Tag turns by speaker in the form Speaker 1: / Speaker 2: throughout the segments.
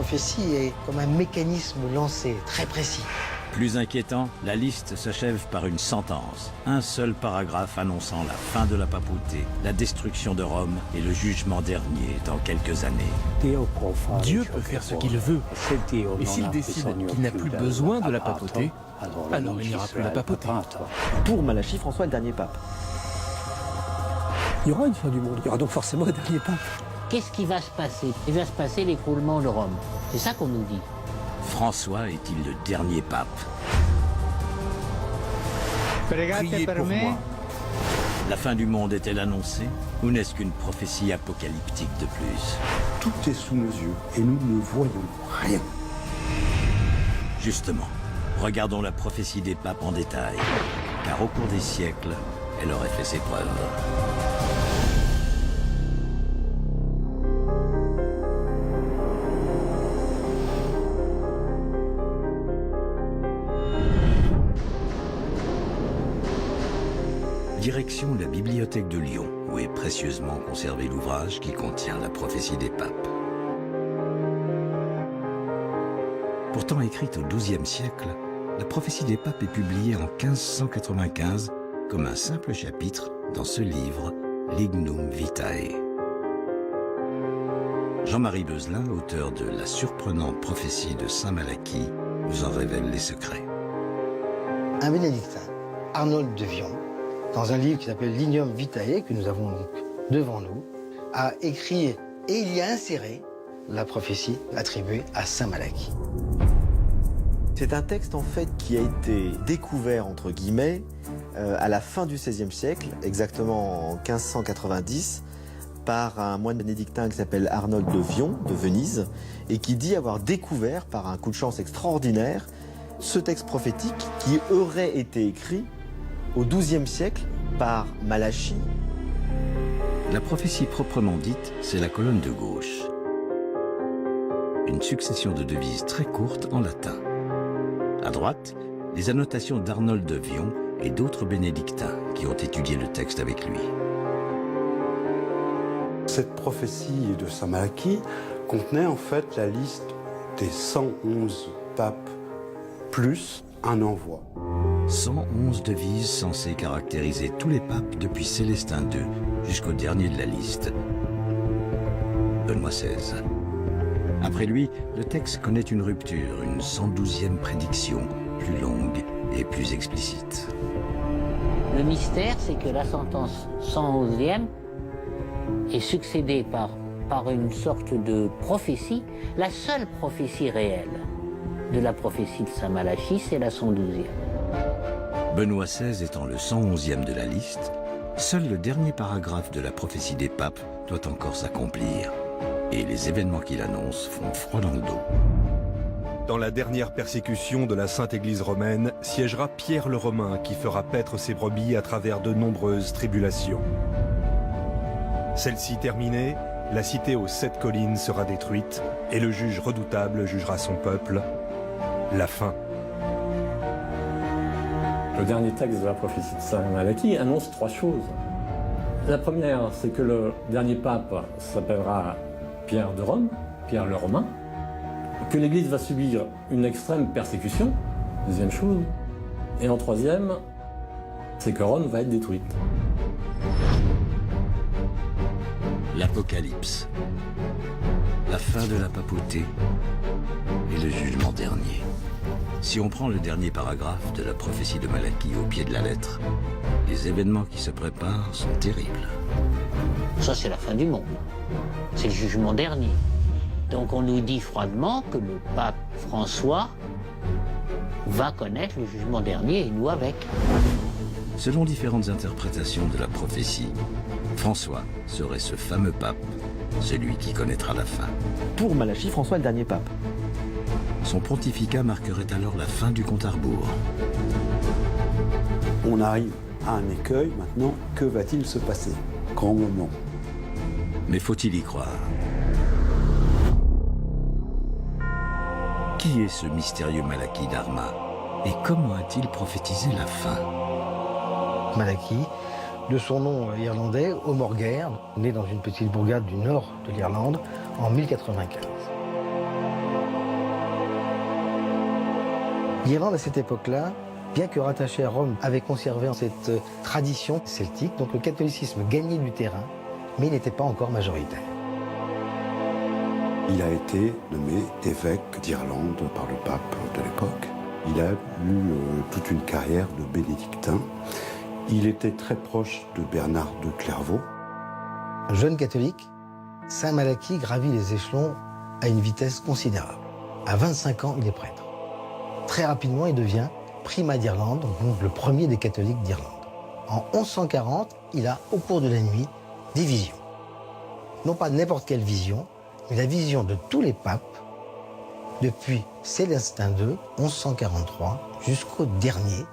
Speaker 1: prophétie est comme un mécanisme lancé, très précis.
Speaker 2: Plus inquiétant, la liste s'achève par une sentence. Un seul paragraphe annonçant la fin de la papauté, la destruction de Rome et le jugement dernier dans quelques années.
Speaker 3: Dieu peut faire ce qu'il veut. Et s'il décide qu'il n'a plus besoin de la papauté, alors il n'y aura plus la papauté.
Speaker 4: Pour Malachie, François est le dernier pape.
Speaker 5: Il y aura une fin du monde, il y aura donc forcément un dernier pape.
Speaker 6: Qu'est-ce qui va se passer? Il va se passer l'écroulement de Rome. C'est ça qu'on nous dit.
Speaker 2: François est-il le dernier pape?
Speaker 3: Priez pour moi.
Speaker 2: La fin du monde est-elle annoncée? Ou n'est-ce qu'une prophétie apocalyptique de plus?
Speaker 7: Tout est sous nos yeux et nous ne voyons rien.
Speaker 2: Justement, regardons la prophétie des papes en détail, car au cours des siècles, elle aurait fait ses preuves. Direction la bibliothèque de Lyon, où est précieusement conservé l'ouvrage qui contient la prophétie des papes. Pourtant écrite au XIIe siècle, la prophétie des papes est publiée en 1595 comme un simple chapitre dans ce livre, Lignum Vitae. Jean-Marie Beuzelin, auteur de La surprenante prophétie de Saint Malachie, nous en révèle les secrets.
Speaker 1: Un bénédictin, Arnold de Vion, dans un livre qui s'appelle Lignum Vitae, que nous avons donc devant nous, a écrit et il y a inséré la prophétie attribuée à Saint Malachie.
Speaker 4: C'est un texte en fait qui a été découvert entre guillemets à la fin du XVIe siècle, exactement en 1590, par un moine bénédictin qui s'appelle Arnold de Vion, de Venise, et qui dit avoir découvert par un coup de chance extraordinaire ce texte prophétique qui aurait été écrit au XIIe siècle par Malachie.
Speaker 2: La prophétie proprement dite, c'est la colonne de gauche. Une succession de devises très courtes en latin. À droite, les annotations d'Arnold de Vion et d'autres bénédictins qui ont étudié le texte avec lui.
Speaker 7: Cette prophétie de Saint Malachie contenait en fait la liste des 111 papes plus un envoi.
Speaker 2: 111 devises censées caractériser tous les papes depuis Célestin II jusqu'au dernier de la liste, Benoît XVI. Après lui, le texte connaît une rupture, une 112e prédiction, plus longue et plus explicite.
Speaker 6: Le mystère, c'est que la sentence 111e est succédée par une sorte de prophétie. La seule prophétie réelle de la prophétie de Saint Malachie, c'est la 112e.
Speaker 2: Benoît XVI étant le 111e de la liste, seul le dernier paragraphe de la prophétie des papes doit encore s'accomplir. Et les événements qu'il annonce font froid dans le dos.
Speaker 8: Dans la dernière persécution de la Sainte Église romaine, siégera Pierre le Romain qui fera paître ses brebis à travers de nombreuses tribulations. Celle-ci terminée, la cité aux 7 collines sera détruite et le juge redoutable jugera son peuple. La fin.
Speaker 5: Le dernier texte de la prophétie de Saint Malachie annonce 3 choses. La première, c'est que le dernier pape s'appellera Pierre de Rome, Pierre le Romain, que l'Église va subir une extrême persécution, deuxième chose. Et en troisième, c'est que Rome va être détruite.
Speaker 2: L'Apocalypse, la fin de la papauté et le jugement dernier. Si on prend le dernier paragraphe de la prophétie de Malachie au pied de la lettre, les événements qui se préparent sont terribles.
Speaker 6: Ça, c'est la fin du monde. C'est le jugement dernier. Donc on nous dit froidement que le pape François va connaître le jugement dernier et nous avec.
Speaker 2: Selon différentes interprétations de la prophétie, François serait ce fameux pape, celui qui connaîtra la fin.
Speaker 4: Pour Malachie, François est le dernier pape.
Speaker 2: Son pontificat marquerait alors la fin du compte à rebours.
Speaker 7: On arrive à un écueil maintenant, que va-t-il se passer? Grand moment.
Speaker 2: Mais faut-il y croire? Qui est ce mystérieux Malachie d'Arma? Et comment a-t-il prophétisé la fin?
Speaker 1: Malachie, de son nom irlandais, Omorgair, né dans une petite bourgade du nord de l'Irlande en 1095. L'Irlande, à cette époque-là, bien que rattachée à Rome, avait conservé cette tradition celtique. Donc le catholicisme gagnait du terrain, mais il n'était pas encore majoritaire.
Speaker 7: Il a été nommé évêque d'Irlande par le pape de l'époque. Il a eu toute une carrière de bénédictin. Il était très proche de Bernard de Clairvaux.
Speaker 1: Jeune catholique, Saint Malachie gravit les échelons à une vitesse considérable. À 25 ans, il est prêtre. Très rapidement, il devient primat d'Irlande, donc le premier des catholiques d'Irlande. En 1140, il a, au cours de la nuit, des visions. Non pas n'importe quelle vision, mais la vision de tous les papes, depuis Célestin II, 1143, jusqu'au dernier,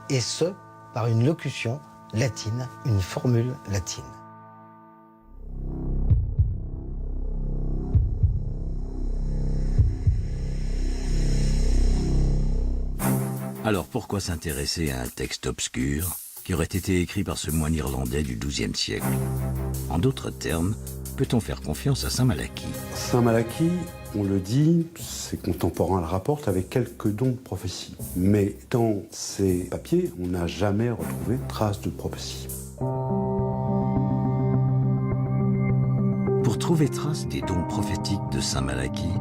Speaker 1: et ce, par une locution latine, une formule latine.
Speaker 2: Alors pourquoi s'intéresser à un texte obscur qui aurait été écrit par ce moine irlandais du XIIe siècle? En d'autres termes, peut-on faire confiance à Saint Malachie?
Speaker 7: Saint Malachie, on le dit, ses contemporains le rapportent avec quelques dons de prophétie. Mais dans ces papiers, on n'a jamais retrouvé trace de prophétie.
Speaker 2: Pour trouver trace des dons prophétiques de Saint Malachie,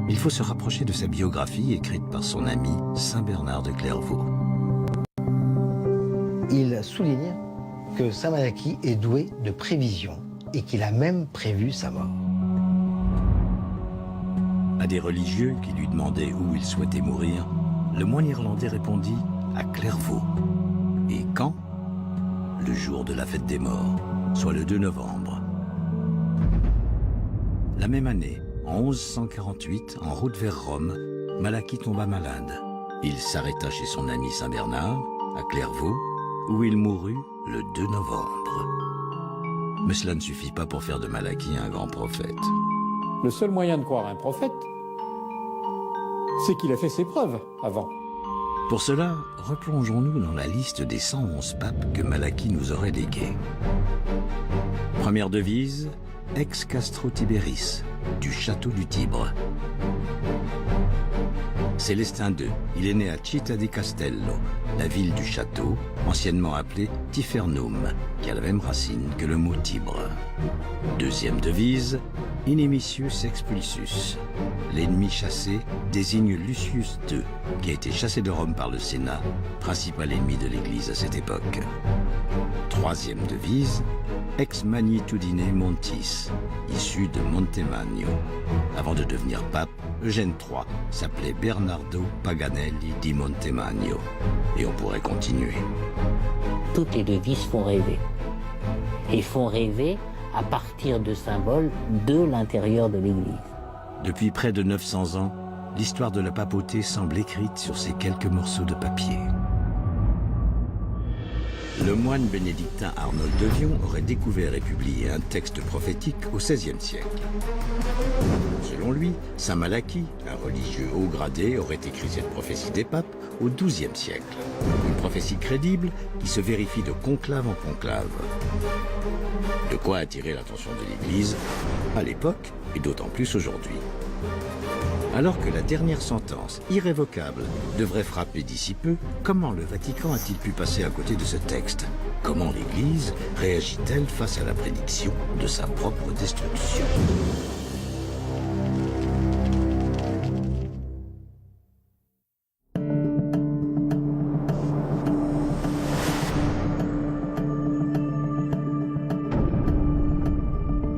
Speaker 2: il faut se rapprocher de sa biographie écrite par son ami Saint Bernard de Clairvaux.
Speaker 1: Il souligne que Saint Malachie est doué de prévision et qu'il a même prévu sa mort.
Speaker 2: À des religieux qui lui demandaient où il souhaitait mourir, le moine irlandais répondit à Clairvaux. Et quand? Le jour de la fête des morts, soit le 2 novembre. La même année, en 1148, en route vers Rome, Malachie tomba malade. Il s'arrêta chez son ami Saint Bernard, à Clairvaux, où il mourut le 2 novembre. Mais cela ne suffit pas pour faire de Malachie un grand prophète.
Speaker 5: Le seul moyen de croire un prophète, c'est qu'il a fait ses preuves avant.
Speaker 2: Pour cela, replongeons-nous dans la liste des 111 papes que Malachie nous aurait légués. Première devise, Ex Castro Tiberis, du château du Tibre. Célestin II, il est né à Città di Castello, la ville du château, anciennement appelée Tifernum, qui a la même racine que le mot Tibre. Deuxième devise, Inimicius expulsus. L'ennemi chassé désigne Lucius II, qui a été chassé de Rome par le Sénat, principal ennemi de l'Église à cette époque. Troisième devise, Ex Magnitudine Montis, issu de Montemagno. Avant de devenir pape, Eugène III s'appelait Bernardo Paganelli di Montemagno. Et on pourrait continuer.
Speaker 6: Toutes les devises font rêver. Et font rêver à partir de symboles de l'intérieur de l'Église.
Speaker 2: Depuis près de 900 ans, l'histoire de la papauté semble écrite sur ces quelques morceaux de papier. Le moine bénédictin Arnold de Vion aurait découvert et publié un texte prophétique au XVIe siècle. Selon lui, Saint Malachie, un religieux haut gradé, aurait écrit cette prophétie des papes au XIIe siècle. Une prophétie crédible qui se vérifie de conclave en conclave. De quoi attirer l'attention de l'Église à l'époque et d'autant plus aujourd'hui. Alors que la dernière sentence, irrévocable, devrait frapper d'ici peu, comment le Vatican a-t-il pu passer à côté de ce texte? Comment l'Église réagit-elle face à la prédiction de sa propre destruction?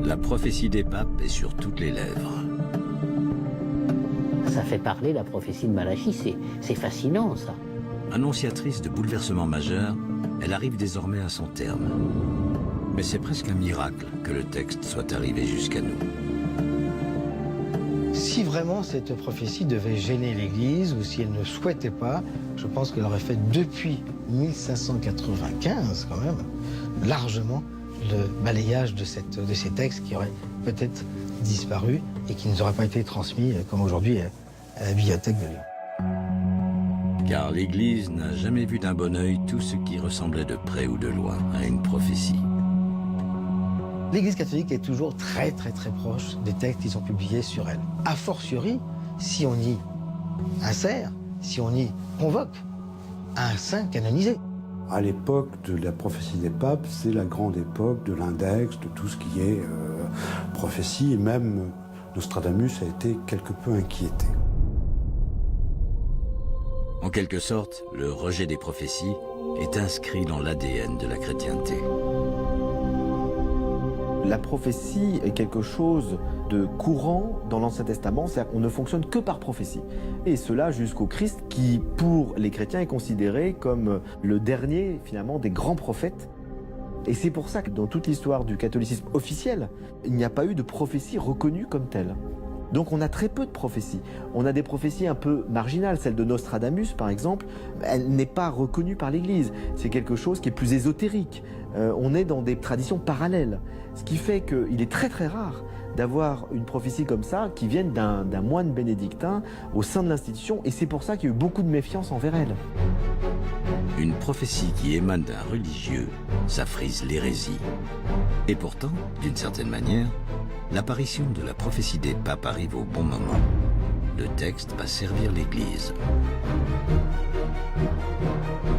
Speaker 2: La prophétie des papes est sur toutes les lèvres.
Speaker 6: Ça fait parler la prophétie de Malachie, c'est fascinant ça.
Speaker 2: Annonciatrice de bouleversements majeurs, elle arrive désormais à son terme. Mais c'est presque un miracle que le texte soit arrivé jusqu'à nous.
Speaker 1: Si vraiment cette prophétie devait gêner l'Église, ou si elle ne souhaitait pas, je pense qu'elle aurait fait depuis 1595 quand même, largement, le balayage de ces textes qui auraient peut-être disparu et qui ne nous auraient pas été transmis, comme aujourd'hui, à la bibliothèque de Lyon.
Speaker 2: Car l'Église n'a jamais vu d'un bon œil tout ce qui ressemblait de près ou de loin à une prophétie.
Speaker 1: L'Église catholique est toujours très proche des textes qui sont publiés sur elle. A fortiori, si on y insère, si on y convoque un saint canonisé.
Speaker 7: À l'époque de la prophétie des papes, c'est la grande époque de l'index, de tout ce qui est prophétie, et même Nostradamus a été quelque peu inquiété.
Speaker 2: En quelque sorte, le rejet des prophéties est inscrit dans l'ADN de la chrétienté.
Speaker 4: La prophétie est quelque chose de courant dans l'Ancien Testament, c'est-à-dire qu'on ne fonctionne que par prophétie. Et cela jusqu'au Christ qui, pour les chrétiens, est considéré comme le dernier, finalement, des grands prophètes. Et c'est pour ça que dans toute l'histoire du catholicisme officiel, il n'y a pas eu de prophétie reconnue comme telle. Donc on a très peu de prophéties. On a des prophéties un peu marginales. Celle de Nostradamus, par exemple, elle n'est pas reconnue par l'Église. C'est quelque chose qui est plus ésotérique. On est dans des traditions parallèles. Ce qui fait qu'il est très très rare d'avoir une prophétie comme ça qui vienne d'un moine bénédictin au sein de l'institution. Et c'est pour ça qu'il y a eu beaucoup de méfiance envers elle.
Speaker 2: Une prophétie qui émane d'un religieux, ça frise l'hérésie. Et pourtant, d'une certaine manière, l'apparition de la prophétie des papes arrive au bon moment. Le texte va servir l'Église.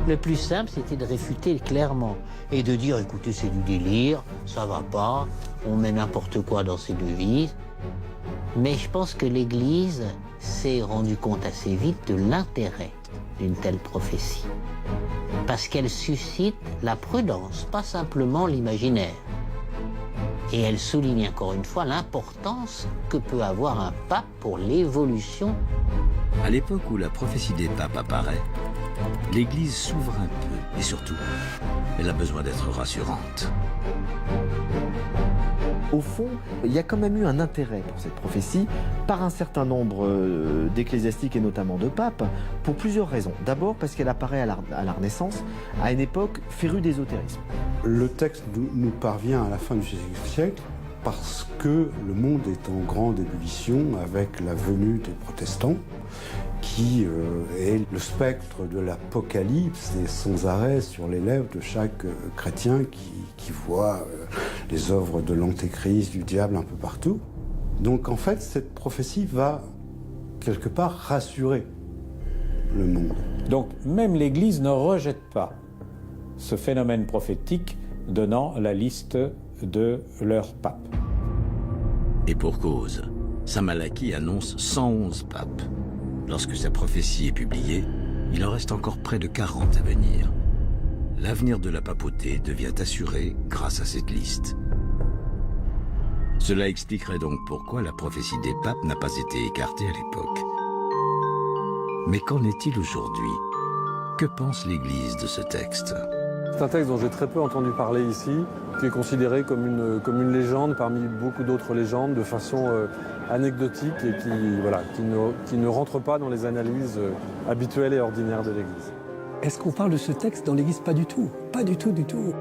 Speaker 6: Le plus simple, c'était de réfuter clairement et de dire, écoutez, c'est du délire, ça va pas, on met n'importe quoi dans ces devises. Mais je pense que l'Église s'est rendue compte assez vite de l'intérêt d'une telle prophétie. Parce qu'elle suscite la prudence, pas simplement l'imaginaire. Et elle souligne encore une fois l'importance que peut avoir un pape pour l'évolution.
Speaker 2: À l'époque où la prophétie des papes apparaît, l'Église s'ouvre un peu et surtout, elle a besoin d'être rassurante.
Speaker 4: Au fond, il y a quand même eu un intérêt pour cette prophétie par un certain nombre d'ecclésiastiques et notamment de papes pour plusieurs raisons. D'abord parce qu'elle apparaît à la Renaissance, à une époque férue d'ésotérisme.
Speaker 7: Le texte nous parvient à la fin du XVIe siècle parce que le monde est en grande ébullition avec la venue des protestants qui est le spectre de l'apocalypse et sans arrêt sur les lèvres de chaque chrétien qui voit les œuvres de l'antéchrist, du diable un peu partout. Donc en fait, cette prophétie va quelque part rassurer le monde.
Speaker 5: Donc même l'Église ne rejette pas ce phénomène prophétique donnant la liste de leurs papes.
Speaker 2: Et pour cause, saint Malachie annonce 111 papes. Lorsque sa prophétie est publiée, il en reste encore près de 40 à venir. L'avenir de la papauté devient assuré grâce à cette liste. Cela expliquerait donc pourquoi la prophétie des papes n'a pas été écartée à l'époque. Mais qu'en est-il aujourd'hui? Que pense l'Église de ce texte?
Speaker 9: C'est un texte dont j'ai très peu entendu parler ici, qui est considéré comme une légende parmi beaucoup d'autres légendes de façon anecdotique et qui ne rentre pas dans les analyses habituelles et ordinaires de l'Église.
Speaker 3: Est-ce qu'on parle de ce texte dans l'Église? Pas du tout. Pas du tout, du tout.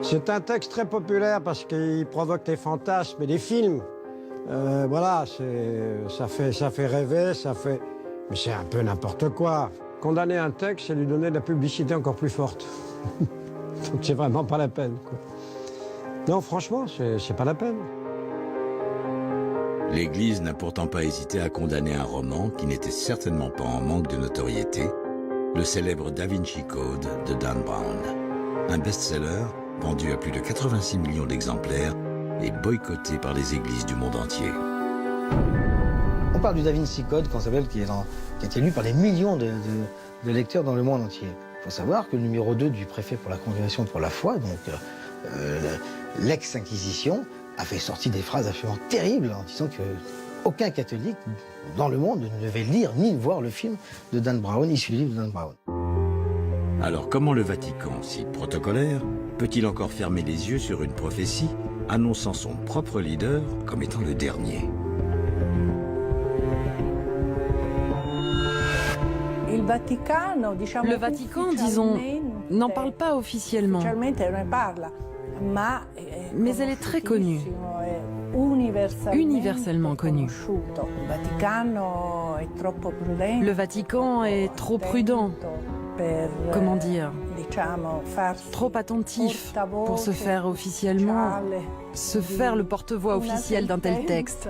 Speaker 10: C'est un texte très populaire parce qu'il provoque des fantasmes et des films. Voilà, ça fait rêver, mais c'est un peu n'importe quoi. Condamner un texte, c'est lui donner de la publicité encore plus forte. Donc c'est vraiment pas la peine, quoi. Non, franchement, c'est pas la peine.
Speaker 2: L'Église n'a pourtant pas hésité à condamner un roman qui n'était certainement pas en manque de notoriété, le célèbre Da Vinci Code de Dan Brown. Un best-seller vendu à plus de 86 millions d'exemplaires et boycotté par les églises du monde entier.
Speaker 1: On parle du Da Vinci Code, qui a été lu par des millions de lecteurs dans le monde entier. Il faut savoir que le numéro 2 du préfet pour la Congrégation pour la foi, donc l'ex-Inquisition, a fait sortir des phrases absolument terribles en disant qu'aucun catholique dans le monde ne devait lire ni voir le film de Dan Brown, issu du livre de Dan Brown.
Speaker 2: Alors comment le Vatican, si protocolaire, peut-il encore fermer les yeux sur une prophétie annonçant son propre leader comme étant le dernier?
Speaker 11: Le Vatican, disons, n'en parle pas officiellement, mais elle est très connue, universellement connue. Le Vatican est trop prudent, comment dire, trop attentif pour se faire officiellement, se faire le porte-voix officiel d'un tel texte.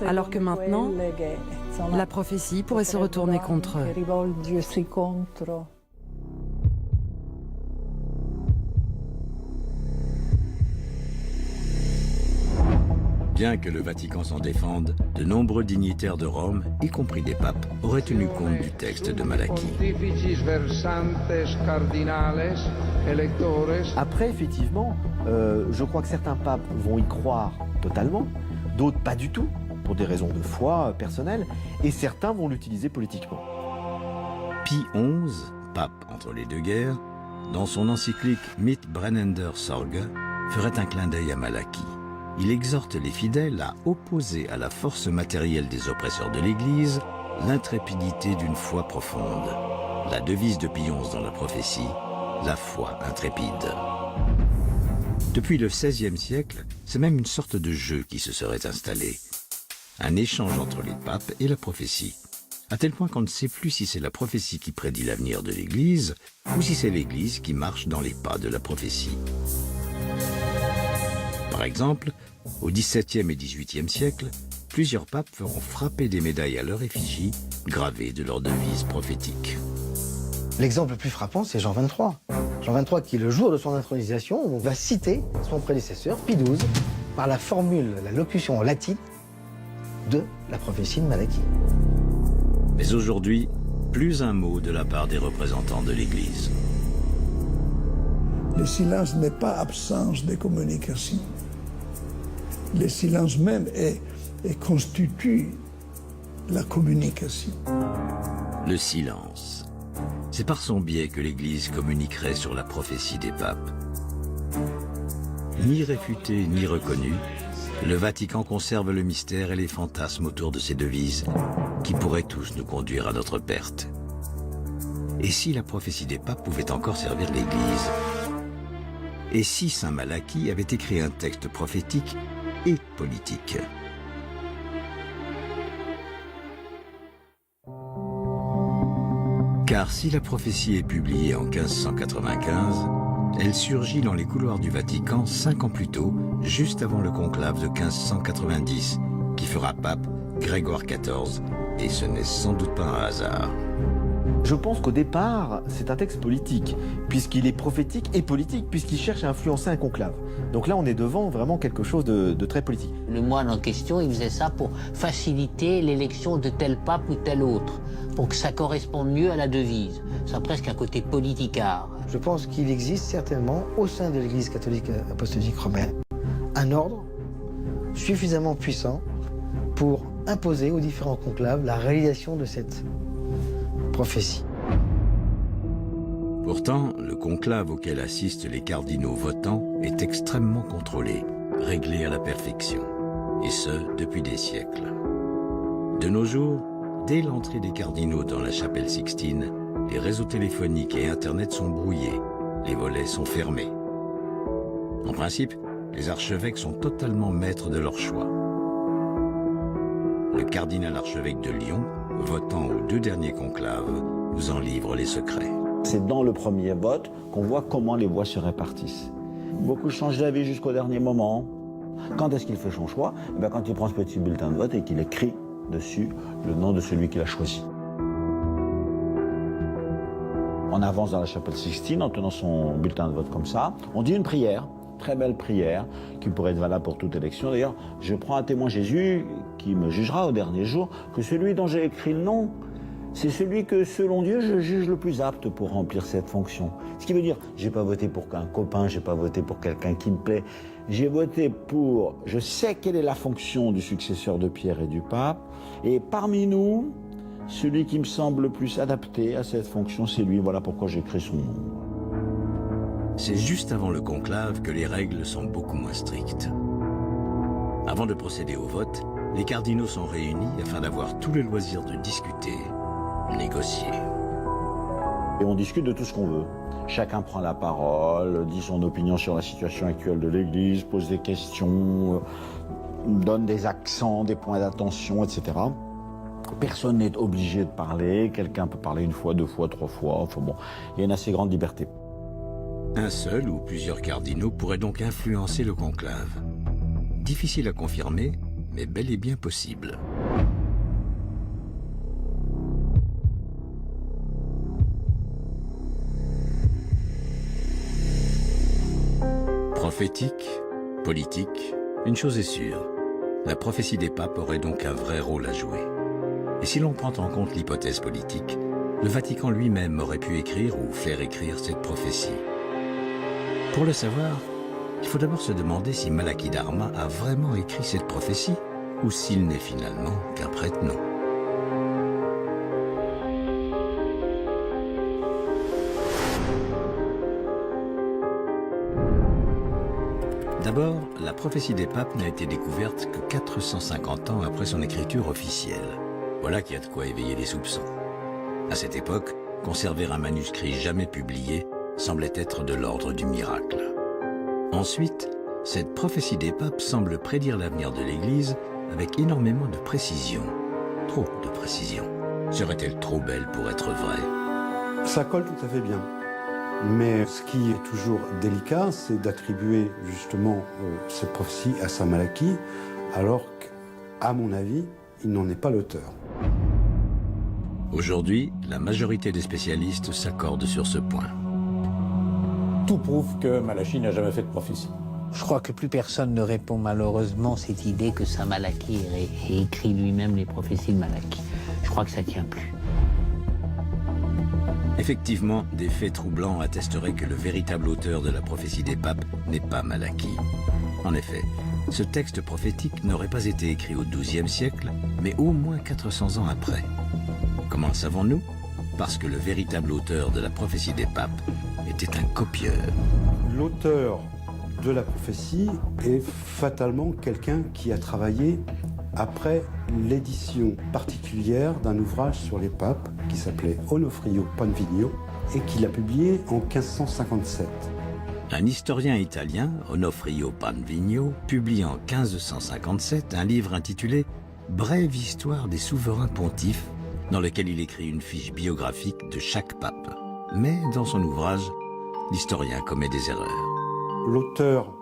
Speaker 11: Alors que maintenant, la prophétie pourrait se retourner contre eux.
Speaker 2: Bien que le Vatican s'en défende, de nombreux dignitaires de Rome, y compris des papes, auraient tenu compte du texte de Malachie.
Speaker 4: Après, effectivement, je crois que certains papes vont y croire totalement, d'autres pas du tout, pour des raisons de foi personnelles, et certains vont l'utiliser politiquement.
Speaker 2: Pie XI, pape entre les deux guerres, dans son encyclique Mit brennender Sorge, ferait un clin d'œil à Malachie. Il exhorte les fidèles à opposer à la force matérielle des oppresseurs de l'Église l'intrépidité d'une foi profonde. La devise de Pie XI dans la prophétie, la foi intrépide. Depuis le XVIe siècle, c'est même une sorte de jeu qui se serait installé. Un échange entre les papes et la prophétie. À tel point qu'on ne sait plus si c'est la prophétie qui prédit l'avenir de l'Église ou si c'est l'Église qui marche dans les pas de la prophétie. Par exemple, au XVIIe et XVIIIe siècle, plusieurs papes feront frapper des médailles à leur effigie, gravées de leurs devises prophétiques.
Speaker 1: L'exemple le plus frappant, c'est Jean XXIII. Jean XXIII qui, le jour de son intronisation, va citer son prédécesseur, Pie XII, par la formule, la locution latine de la prophétie de Malachie.
Speaker 2: Mais aujourd'hui, plus un mot de la part des représentants de l'Église.
Speaker 12: Le silence n'est pas absence de communication. Le silence même constitue la communication.
Speaker 2: Le silence. C'est par son biais que l'Église communiquerait sur la prophétie des papes. Ni réfuté ni reconnu, le Vatican conserve le mystère et les fantasmes autour de ces devises qui pourraient tous nous conduire à notre perte. Et si la prophétie des papes pouvait encore servir l'Église? Et si Saint Malachie avait écrit un texte prophétique et politique? Car si la prophétie est publiée en 1595, elle surgit dans les couloirs du Vatican 5 ans plus tôt, juste avant le conclave de 1590, qui fera pape Grégoire XIV, et ce n'est sans doute pas un hasard.
Speaker 4: Je pense qu'au départ, c'est un texte politique, puisqu'il est prophétique et politique, puisqu'il cherche à influencer un conclave. Donc là, on est devant vraiment quelque chose de très politique.
Speaker 6: Le moine en question, il faisait ça pour faciliter l'élection de tel pape ou tel autre, pour que ça corresponde mieux à la devise. Ça a presque un côté politicard.
Speaker 1: Je pense qu'il existe certainement, au sein de l'Église catholique apostolique romaine, un ordre suffisamment puissant pour imposer aux différents conclaves la réalisation de cette prophétie.
Speaker 2: Pourtant, le conclave auquel assistent les cardinaux votants est extrêmement contrôlé, réglé à la perfection, et ce, depuis des siècles. De nos jours, dès l'entrée des cardinaux dans la chapelle Sixtine, les réseaux téléphoniques et Internet sont brouillés, les volets sont fermés. En principe, les archevêques sont totalement maîtres de leur choix. Le cardinal archevêque de Lyon, votant aux 2 derniers conclaves, nous en livre les secrets.
Speaker 13: C'est dans le premier vote qu'on voit comment les voix se répartissent. Beaucoup changent d'avis jusqu'au dernier moment. Quand est-ce qu'il fait son choix? Quand il prend ce petit bulletin de vote et qu'il écrit dessus le nom de celui qu'il a choisi. On avance dans la chapelle Sixtine en tenant son bulletin de vote comme ça. On dit une prière, très belle prière, qui pourrait être valable pour toute élection. D'ailleurs, je prends à témoin Jésus, qui me jugera au dernier jour, que celui dont j'ai écrit le nom, c'est celui que, selon Dieu, je juge le plus apte pour remplir cette fonction. Ce qui veut dire, j'ai pas voté pour un copain, j'ai pas voté pour quelqu'un qui me plaît. J'ai voté pour, je sais quelle est la fonction du successeur de Pierre et du pape, et parmi nous, celui qui me semble le plus adapté à cette fonction, c'est lui. Voilà pourquoi j'ai écrit son nom.
Speaker 2: C'est juste avant le conclave que les règles sont beaucoup moins strictes. Avant de procéder au vote, les cardinaux sont réunis afin d'avoir tout le loisir de discuter, négocier.
Speaker 13: Et on discute de tout ce qu'on veut. Chacun prend la parole, dit son opinion sur la situation actuelle de l'Église, pose des questions, donne des accents, des points d'attention, etc. Personne n'est obligé de parler, quelqu'un peut parler 1 fois, 2 fois, 3 fois, enfin bon, il y a une assez grande liberté.
Speaker 2: Un seul ou plusieurs cardinaux pourraient donc influencer le conclave. Difficile à confirmer, mais bel et bien possible. Prophétique, politique, une chose est sûre, la prophétie des papes aurait donc un vrai rôle à jouer. Et si l'on prend en compte l'hypothèse politique, le Vatican lui-même aurait pu écrire ou faire écrire cette prophétie. Pour le savoir, il faut d'abord se demander si Malachie Dharma a vraiment écrit cette prophétie ou s'il n'est finalement qu'un prête-nom. D'abord, la prophétie des papes n'a été découverte que 450 ans après son écriture officielle. Voilà qui a de quoi éveiller les soupçons. À cette époque, conserver un manuscrit jamais publié semblait être de l'ordre du miracle. Ensuite, cette prophétie des papes semble prédire l'avenir de l'Église avec énormément de précision. Trop de précision. Serait-elle trop belle pour être vraie?
Speaker 7: Ça colle tout à fait bien. Mais ce qui est toujours délicat, c'est d'attribuer justement cette prophétie à saint Malachie, alors qu'à mon avis, il n'en est pas l'auteur.
Speaker 2: Aujourd'hui, la majorité des spécialistes s'accordent sur ce point.
Speaker 5: Tout prouve que Malachie n'a jamais fait de prophétie.
Speaker 6: Je crois que plus personne ne répond malheureusement cette idée que saint Malachie ait écrit lui-même les prophéties de Malachie. Je crois que ça ne tient plus.
Speaker 2: Effectivement, des faits troublants attesteraient que le véritable auteur de la prophétie des papes n'est pas Malachie. En effet, ce texte prophétique n'aurait pas été écrit au XIIe siècle, mais au moins 400 ans après. Comment le savons-nous? Parce que le véritable auteur de la prophétie des papes était un copieur.
Speaker 7: L'auteur de la prophétie est fatalement quelqu'un qui a travaillé après l'édition particulière d'un ouvrage sur les papes qui s'appelait Onofrio Panvigno et qu'il a publié en 1557.
Speaker 2: Un historien italien, Onofrio Panvigno, publie en 1557 un livre intitulé « Brève histoire des souverains pontifes » dans lequel il écrit une fiche biographique de chaque pape. Mais dans son ouvrage, l'historien commet des erreurs.
Speaker 7: L'auteur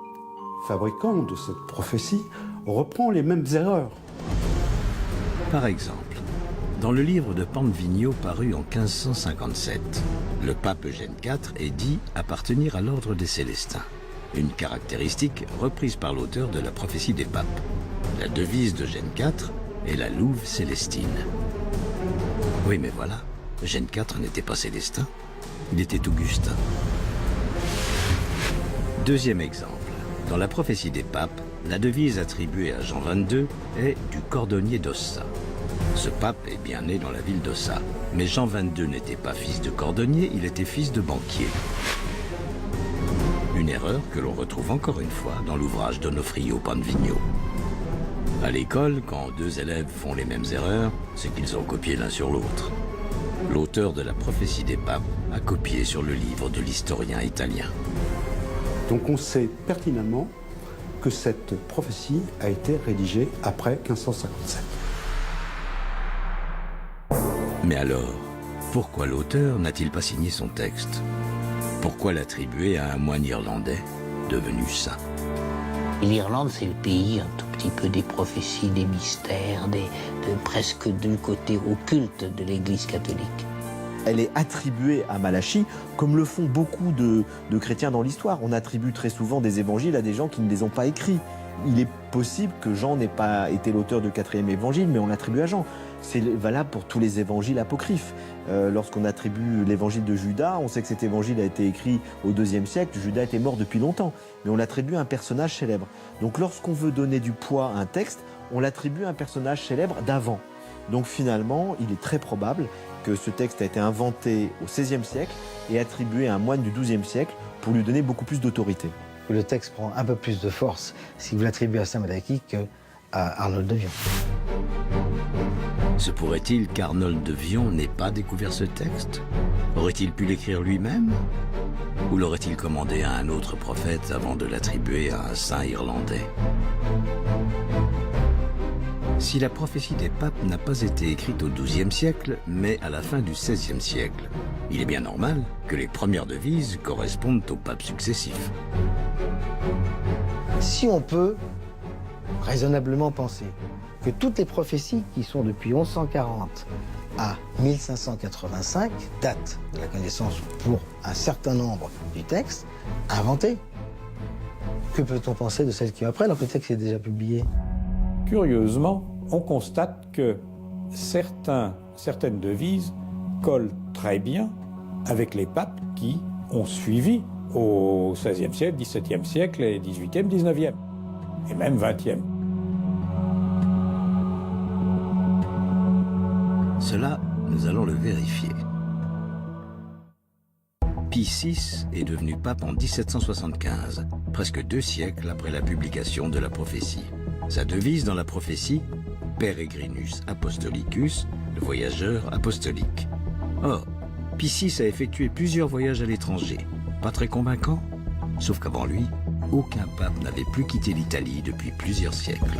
Speaker 7: fabricant de cette prophétie reprend les mêmes erreurs.
Speaker 2: Par exemple, dans le livre de Panvigno paru en 1557, le pape Eugène IV est dit appartenir à l'ordre des Célestins, une caractéristique reprise par l'auteur de la prophétie des papes. La devise d'Eugène IV est la louve célestine. Oui, mais voilà, Eugène IV n'était pas célestin, il était augustin. Deuxième exemple, dans la prophétie des papes, la devise attribuée à Jean XXII est du cordonnier d'Ossa. Ce pape est bien né dans la ville d'Ossa, mais Jean XXII n'était pas fils de cordonnier, il était fils de banquier. Une erreur que l'on retrouve encore une fois dans l'ouvrage d'Onofrio Panvigno. À l'école, quand deux élèves font les mêmes erreurs, c'est qu'ils ont copié l'un sur l'autre. L'auteur de la prophétie des papes a copié sur le livre de l'historien italien.
Speaker 7: Donc on sait pertinemment que cette prophétie a été rédigée après 1557.
Speaker 2: Mais alors, pourquoi l'auteur n'a-t-il pas signé son texte? Pourquoi l'attribuer à un moine irlandais devenu saint?
Speaker 6: L'Irlande, c'est le pays un tout petit peu des prophéties, des mystères, presque du côté occulte de l'Église catholique.
Speaker 4: Elle est attribuée à Malachie, comme le font beaucoup de chrétiens dans l'histoire. On attribue très souvent des évangiles à des gens qui ne les ont pas écrits. Il est possible que Jean n'ait pas été l'auteur du 4e évangile, mais on l'attribue à Jean. C'est valable pour tous les évangiles apocryphes. Lorsqu'on attribue l'évangile de Judas, on sait que cet évangile a été écrit au IIe siècle. Judas était mort depuis longtemps, mais on l'attribue à un personnage célèbre. Donc lorsqu'on veut donner du poids à un texte, on l'attribue à un personnage célèbre d'avant. Donc finalement, il est très probable que ce texte a été inventé au XVIe siècle et attribué à un moine du XIIe siècle pour lui donner beaucoup plus d'autorité.
Speaker 1: Le texte prend un peu plus de force si vous l'attribuez à saint Malachie qu'à Arnold de Vion.
Speaker 2: Se pourrait-il qu'Arnold de Vion n'ait pas découvert ce texte? Aurait-il pu l'écrire lui-même? Ou l'aurait-il commandé à un autre prophète avant de l'attribuer à un saint irlandais? Si la prophétie des papes n'a pas été écrite au XIIe siècle, mais à la fin du XVIe siècle, il est bien normal que les premières devises correspondent aux papes successifs.
Speaker 1: Si on peut raisonnablement penser que toutes les prophéties qui sont depuis 1140 à 1585 datent de la connaissance pour un certain nombre du texte inventé. Que peut-on penser de celles qui viennent après, alors que le texte est déjà publié?
Speaker 14: Curieusement, on constate que certaines devises collent très bien avec les papes qui ont suivi au XVIe siècle, XVIIe siècle, et XVIIIe, XIXe, et même XXe.
Speaker 2: Cela, nous allons le vérifier. Pie VI est devenu pape en 1775, presque 2 siècles après la publication de la prophétie. Sa devise dans la prophétie, Peregrinus Apostolicus, le voyageur apostolique. Or, Pie VI a effectué plusieurs voyages à l'étranger. Pas très convaincant, sauf qu'avant lui, aucun pape n'avait plus quitté l'Italie depuis plusieurs siècles.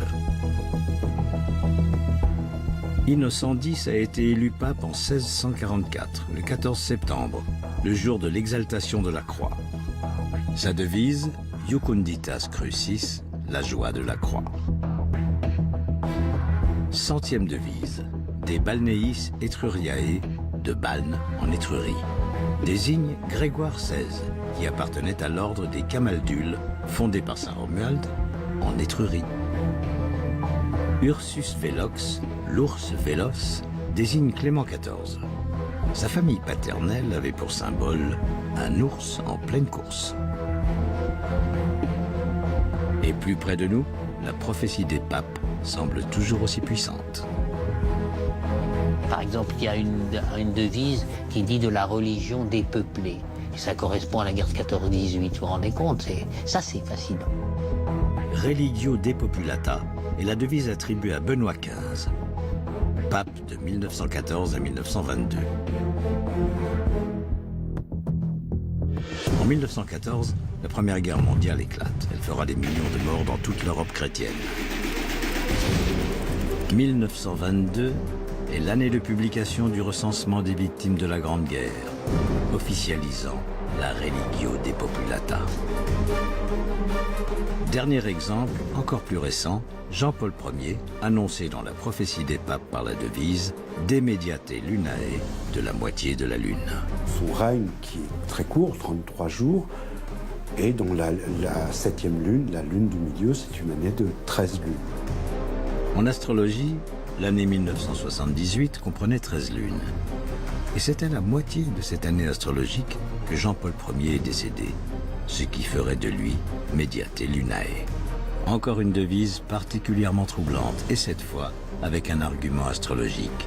Speaker 2: Innocent X a été élu pape en 1644, le 14 septembre, le jour de l'exaltation de la croix. Sa devise, Iucunditas Crucis, la joie de la croix. 100e devise, De Balneis Etruriae, de Balne en Étrurie, désigne Grégoire XVI, qui appartenait à l'ordre des Camaldules, fondé par saint Romuald en Étrurie. Ursus Velox, l'ours véloce, désigne Clément XIV. Sa famille paternelle avait pour symbole un ours en pleine course. Et plus près de nous, la prophétie des papes semble toujours aussi puissante.
Speaker 6: Par exemple, il y a une devise qui dit de la religion dépeuplée. Et ça correspond à la guerre de 14-18, vous vous rendez compte? Ça, c'est fascinant.
Speaker 2: Religio Depopulata est la devise attribuée à Benoît XV, pape de 1914 à 1922. En 1914, la Première Guerre mondiale éclate. Elle fera des millions de morts dans toute l'Europe chrétienne. 1922 est l'année de publication du recensement des victimes de la Grande Guerre, officialisant la Religio Depopulata. Dernier exemple, encore plus récent, Jean-Paul Ier, annoncé dans la prophétie des papes par la devise De Mediate Lunae, de la moitié de la lune.
Speaker 7: Son règne, qui est très court, 33 jours, et dont la 7e lune, la lune du milieu, c'est une année de 13 lunes.
Speaker 2: En astrologie, l'année 1978 comprenait 13 lunes. Et c'est à la moitié de cette année astrologique que Jean-Paul Ier est décédé, ce qui ferait de lui Mediate Lunae. Encore une devise particulièrement troublante, et cette fois avec un argument astrologique.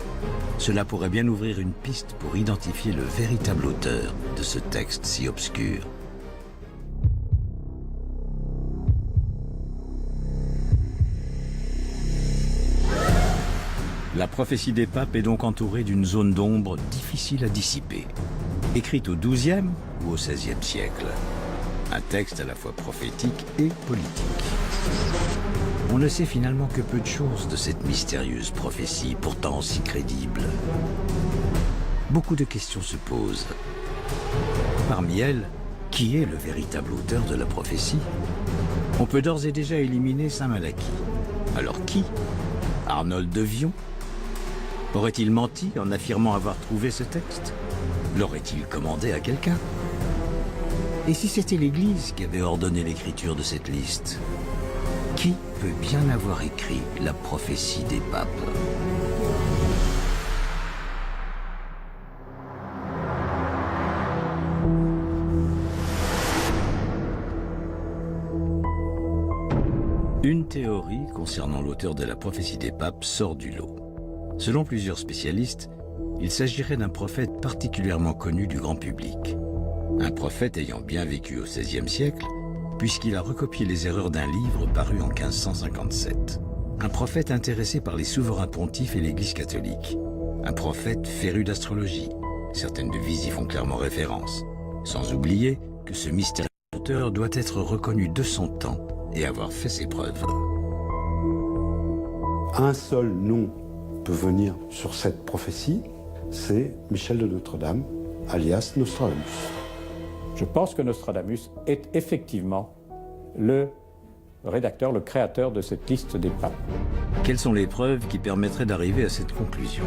Speaker 2: Cela pourrait bien ouvrir une piste pour identifier le véritable auteur de ce texte si obscur. La prophétie des papes est donc entourée d'une zone d'ombre difficile à dissiper. Écrite au XIIe ou au XVIe siècle. Un texte à la fois prophétique et politique. On ne sait finalement que peu de choses de cette mystérieuse prophétie, pourtant si crédible. Beaucoup de questions se posent. Parmi elles, qui est le véritable auteur de la prophétie? On peut d'ores et déjà éliminer saint Malachie. Alors qui? Arnold de Vion? Aurait-il menti en affirmant avoir trouvé ce texte? L'aurait-il commandé à quelqu'un? Et si c'était l'Église qui avait ordonné l'écriture de cette liste? Qui peut bien avoir écrit la prophétie des papes? Une théorie concernant l'auteur de la prophétie des papes sort du lot. Selon plusieurs spécialistes, il s'agirait d'un prophète particulièrement connu du grand public. Un prophète ayant bien vécu au XVIe siècle, puisqu'il a recopié les erreurs d'un livre paru en 1557. Un prophète intéressé par les souverains pontifes et l'Église catholique. Un prophète féru d'astrologie. Certaines devises y font clairement référence. Sans oublier que ce mystérieux auteur doit être reconnu de son temps et avoir fait ses preuves.
Speaker 7: Un seul nom peut venir sur cette prophétie, c'est Michel de Notre-Dame, alias Nostradamus.
Speaker 14: Je pense que Nostradamus est effectivement le rédacteur, le créateur de cette liste des papes.
Speaker 2: Quelles sont les preuves qui permettraient d'arriver à cette conclusion?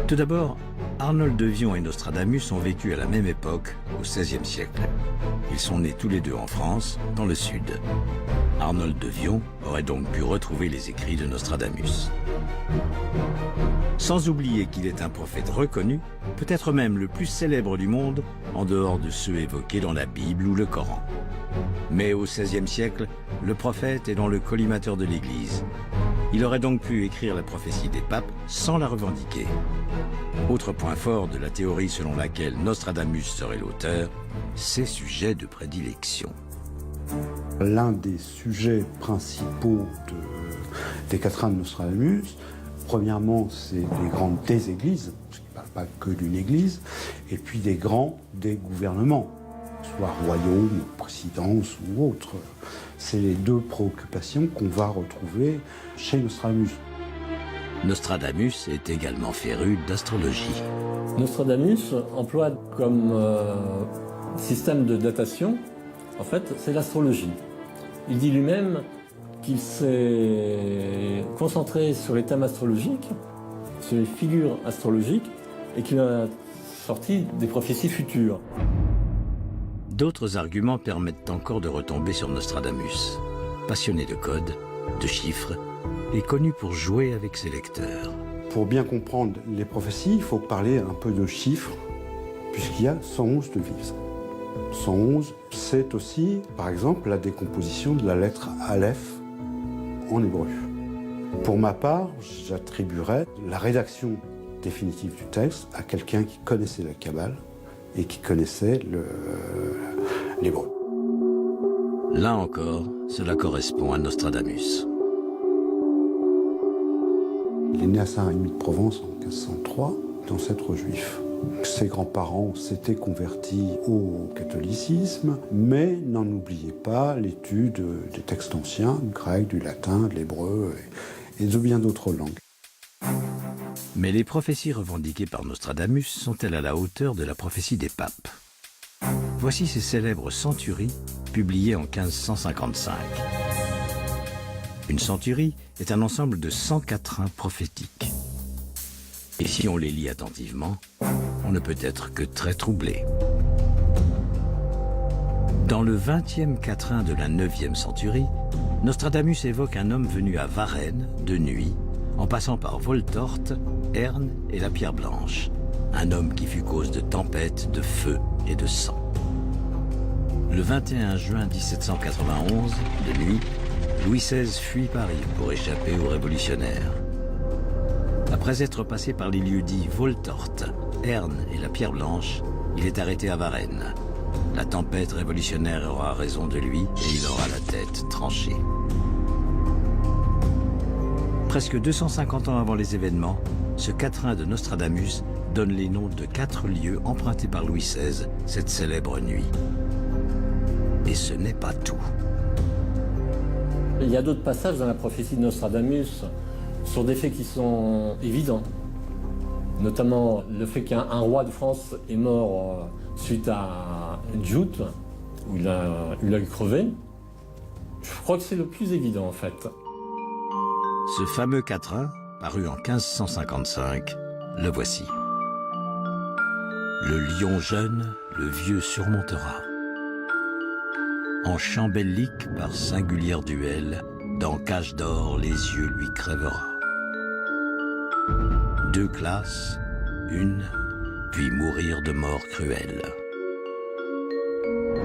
Speaker 2: Tout d'abord, Arnold de Vion et Nostradamus ont vécu à la même époque, au XVIe siècle. Ils sont nés tous les deux en France, dans le sud. Arnold de Vion aurait donc pu retrouver les écrits de Nostradamus. Sans oublier qu'il est un prophète reconnu, peut-être même le plus célèbre du monde, en dehors de ceux évoqués dans la Bible ou le Coran. Mais au XVIe siècle, le prophète est dans le collimateur de l'Église. Il aurait donc pu écrire la prophétie des papes sans la revendiquer. Autre point fort de la théorie selon laquelle Nostradamus serait l'auteur, ses sujets de prédilection.
Speaker 7: L'un des sujets principaux des quatrains de Nostradamus, premièrement, c'est les grands des églises, parce qu'il ne parle pas que d'une église, et puis des grands des gouvernements, soit royaume, présidence ou autre. C'est les deux préoccupations qu'on va retrouver chez Nostradamus.
Speaker 2: Nostradamus est également féru d'astrologie.
Speaker 5: Nostradamus emploie comme système de datation, en fait, c'est l'astrologie. Il dit lui-même qu'il s'est concentré sur les thèmes astrologiques, sur les figures astrologiques, et qu'il a sorti des prophéties futures.
Speaker 2: D'autres arguments permettent encore de retomber sur Nostradamus. Passionné de codes, de chiffres, et connu pour jouer avec ses lecteurs.
Speaker 7: Pour bien comprendre les prophéties, il faut parler un peu de chiffres, puisqu'il y a 111 devises. 111, c'est aussi, par exemple, la décomposition de la lettre Aleph en hébreu. Pour ma part, j'attribuerais la rédaction définitive du texte à quelqu'un qui connaissait la Kabbale et qui connaissait l'hébreu.
Speaker 2: Là encore, cela correspond à Nostradamus.
Speaker 7: Il est né à Saint-Rémy de Provence en 1503, d'ancêtre juif. Ses grands-parents s'étaient convertis au catholicisme, mais n'en oubliez pas l'étude des textes anciens, du grec, du latin, de l'hébreu et de bien d'autres langues.
Speaker 2: Mais les prophéties revendiquées par Nostradamus sont-elles à la hauteur de la prophétie des papes? Voici ces célèbres centuries publiées en 1555. Une centurie est un ensemble de 100 quatrains prophétiques. Et si on les lit attentivement, on ne peut être que très troublé. Dans le 20e quatrain de la 9e centurie, Nostradamus évoque un homme venu à Varennes de nuit, en passant par Voltorte, Herne et la Pierre Blanche. Un homme qui fut cause de tempêtes, de feu et de sang. Le 21 juin 1791, de nuit, Louis XVI fuit Paris pour échapper aux révolutionnaires. Après être passé par les lieux-dits Voltorte, Herne et la Pierre Blanche, il est arrêté à Varennes. La tempête révolutionnaire aura raison de lui et il aura la tête tranchée. Presque 250 ans avant les événements, ce quatrain de Nostradamus donne les noms de 4 lieux empruntés par Louis XVI cette célèbre nuit. Et ce n'est pas tout.
Speaker 5: Il y a d'autres passages dans la prophétie de Nostradamus sur des faits qui sont évidents. Notamment le fait qu'un roi de France est mort suite à une joute, où il a eu crevé. Je crois que c'est le plus évident en fait.
Speaker 2: Ce fameux quatrain, paru en 1555, le voici. Le lion jeune, le vieux surmontera. En chant bellique par singulière duel, dans cage d'or les yeux lui crèvera. 2 classes, une, puis mourir de mort cruelle.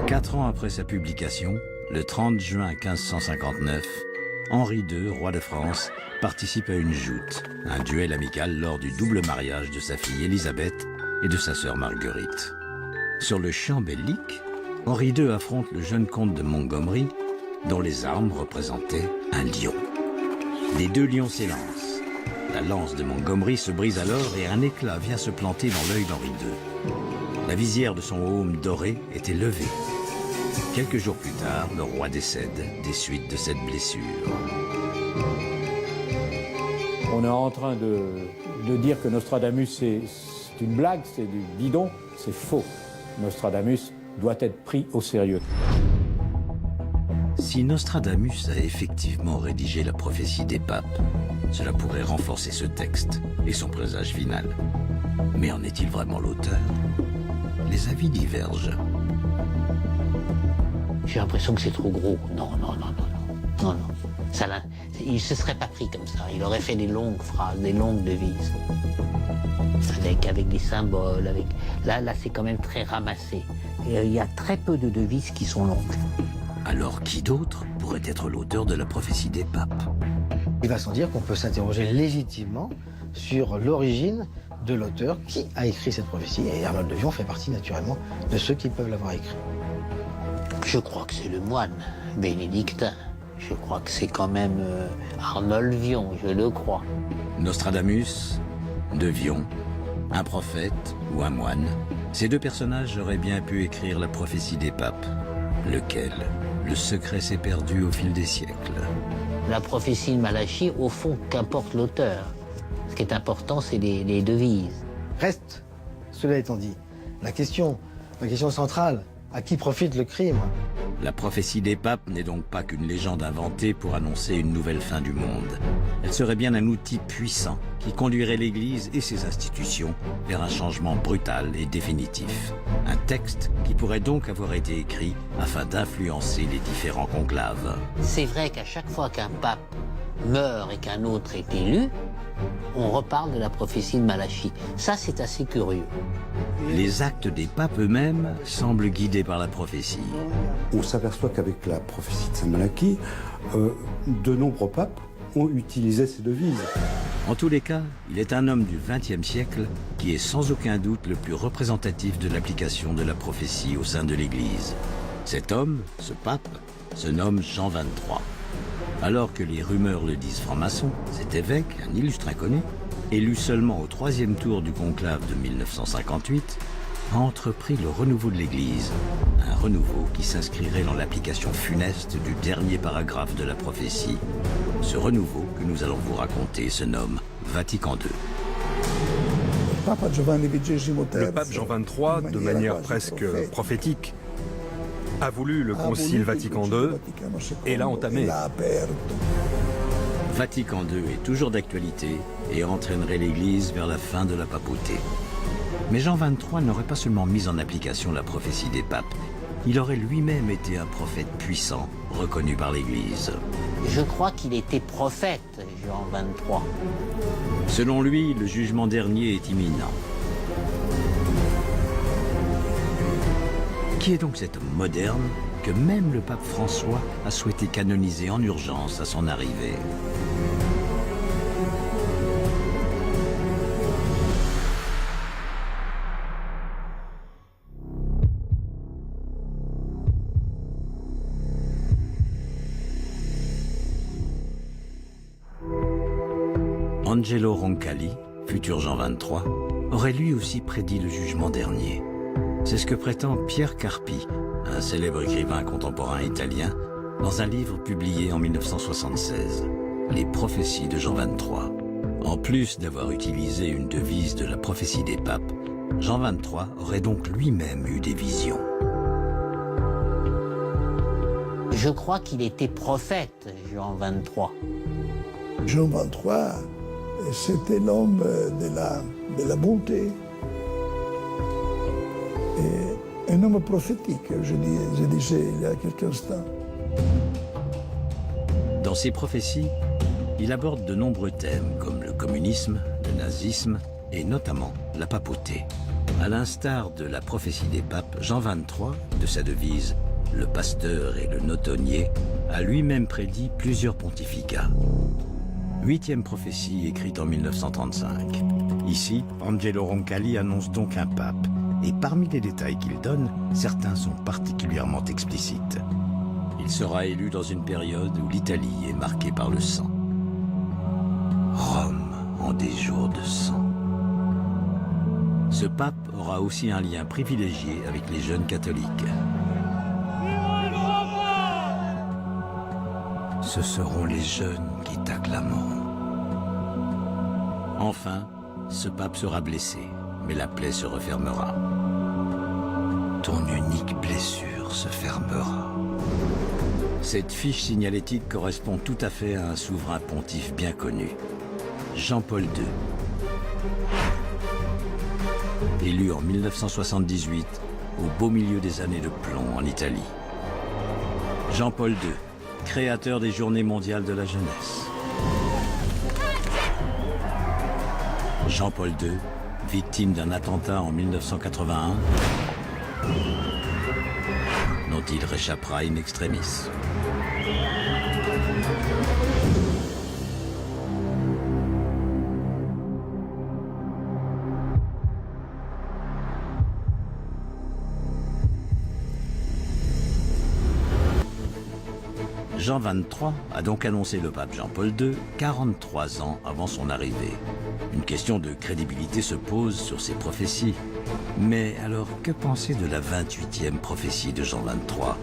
Speaker 2: 4 ans après sa publication, le 30 juin 1559, Henri II, roi de France, participe à une joute, un duel amical lors du double mariage de sa fille Élisabeth et de sa sœur Marguerite. Sur le champ bellique, Henri II affronte le jeune comte de Montgomery, dont les armes représentaient un lion. Les 2 lions s'élancent. La lance de Montgomery se brise alors et un éclat vient se planter dans l'œil d'Henri II. La visière de son aume doré était levée. Quelques jours plus tard, le roi décède des suites de cette blessure.
Speaker 14: On est en train de dire que Nostradamus c'est une blague, c'est du bidon, c'est faux. Nostradamus doit être pris au sérieux.
Speaker 2: Si Si Nostradamus a effectivement rédigé la prophétie des papes, cela pourrait renforcer ce texte et son présage final. Mais en est-il vraiment l'auteur? Les avis divergent.
Speaker 6: J'ai l'impression que c'est trop gros. Non. Il ne se serait pas pris comme ça. Il aurait fait des longues phrases, des longues devises. Avec des symboles. Là, c'est quand même très ramassé. Il y a très peu de devises qui sont longues.
Speaker 2: Alors qui d'autre pourrait être l'auteur de la prophétie des papes?
Speaker 1: Il va sans dire qu'on peut s'interroger légitimement sur l'origine de l'auteur qui a écrit cette prophétie. Et Arnold de Vion fait partie naturellement de ceux qui peuvent l'avoir écrit.
Speaker 6: Je crois que c'est le moine bénédictin. Je crois que c'est quand même Arnold Vion, je le crois.
Speaker 2: Nostradamus, de Vion, un prophète ou un moine, ces deux personnages auraient bien pu écrire la prophétie des papes. Lequel? Le secret s'est perdu au fil des siècles.
Speaker 6: La prophétie de Malachie, au fond, qu'importe l'auteur. Ce qui est important, c'est les devises.
Speaker 1: Reste, cela étant dit, la question centrale, à qui profite le crime?
Speaker 2: La prophétie des papes n'est donc pas qu'une légende inventée pour annoncer une nouvelle fin du monde. Elle serait bien un outil puissant qui conduirait l'Église et ses institutions vers un changement brutal et définitif. Un texte qui pourrait donc avoir été écrit afin d'influencer les différents conclaves.
Speaker 6: C'est vrai qu'à chaque fois qu'un pape meurt et qu'un autre est élu, on reparle de la prophétie de Malachie. Ça, c'est assez curieux.
Speaker 2: Les actes des papes eux-mêmes semblent guidés par la prophétie.
Speaker 7: On s'aperçoit qu'avec la prophétie de Saint Malachie, de nombreux papes ont utilisé ces devises.
Speaker 2: En tous les cas, il est un homme du XXe siècle qui est sans aucun doute le plus représentatif de l'application de la prophétie au sein de l'Église. Cet homme, ce pape, se nomme Jean XXIII. Alors que les rumeurs le disent franc-maçon, cet évêque, un illustre inconnu, élu seulement au 3e tour du conclave de 1958, a entrepris le renouveau de l'Église, un renouveau qui s'inscrirait dans l'application funeste du dernier paragraphe de la prophétie. Ce renouveau que nous allons vous raconter se nomme Vatican II.
Speaker 8: Le pape Jean XXIII, de manière presque prophétique, a voulu le Concile Vatican II et l'a entamé.
Speaker 2: Vatican II est toujours d'actualité et entraînerait l'Église vers la fin de la papauté. Mais Jean XXIII n'aurait pas seulement mis en application la prophétie des papes, il aurait lui-même été un prophète puissant, reconnu par l'Église.
Speaker 6: Je crois qu'il était prophète, Jean XXIII.
Speaker 2: Selon lui, le jugement dernier est imminent. Qui est donc cet homme moderne que même le pape François a souhaité canoniser en urgence à son arrivée? Angelo Roncalli, futur Jean XXIII, aurait lui aussi prédit le jugement dernier. C'est ce que prétend Pierre Carpi, un célèbre écrivain contemporain italien, dans un livre publié en 1976, Les prophéties de Jean XXIII. En plus d'avoir utilisé une devise de la prophétie des papes, Jean XXIII aurait donc lui-même eu des visions.
Speaker 6: Je crois qu'il était prophète, Jean XXIII.
Speaker 12: Jean XXIII, c'était l'homme de la bonté. Et un homme prophétique, je disais il y a quelques instants.
Speaker 2: Dans ses prophéties, il aborde de nombreux thèmes comme le communisme, le nazisme et notamment la papauté. À l'instar de la prophétie des papes, Jean XXIII, de sa devise « Le pasteur et le notonnier », a lui-même prédit plusieurs pontificats. 8e prophétie écrite en 1935. Ici, Angelo Roncalli annonce donc un pape. Et parmi les détails qu'il donne, certains sont particulièrement explicites. Il sera élu dans une période où l'Italie est marquée par le sang. Rome en des jours de sang. Ce pape aura aussi un lien privilégié avec les jeunes catholiques. Ce seront les jeunes qui t'acclameront. Enfin, ce pape sera blessé, mais la plaie se refermera. Ton unique blessure se fermera. Cette fiche signalétique correspond tout à fait à un souverain pontife bien connu, Jean-Paul II. Élu en 1978, au beau milieu des années de plomb en Italie. Jean-Paul II, créateur des Journées mondiales de la jeunesse. Jean-Paul II, victime d'un attentat en 1981, dont il réchappera in extremis. Jean XXIII a donc annoncé le pape Jean-Paul II 43 ans avant son arrivée. Une question de crédibilité se pose sur ces prophéties. Mais alors, que penser de la 28e prophétie de Jean XXIII?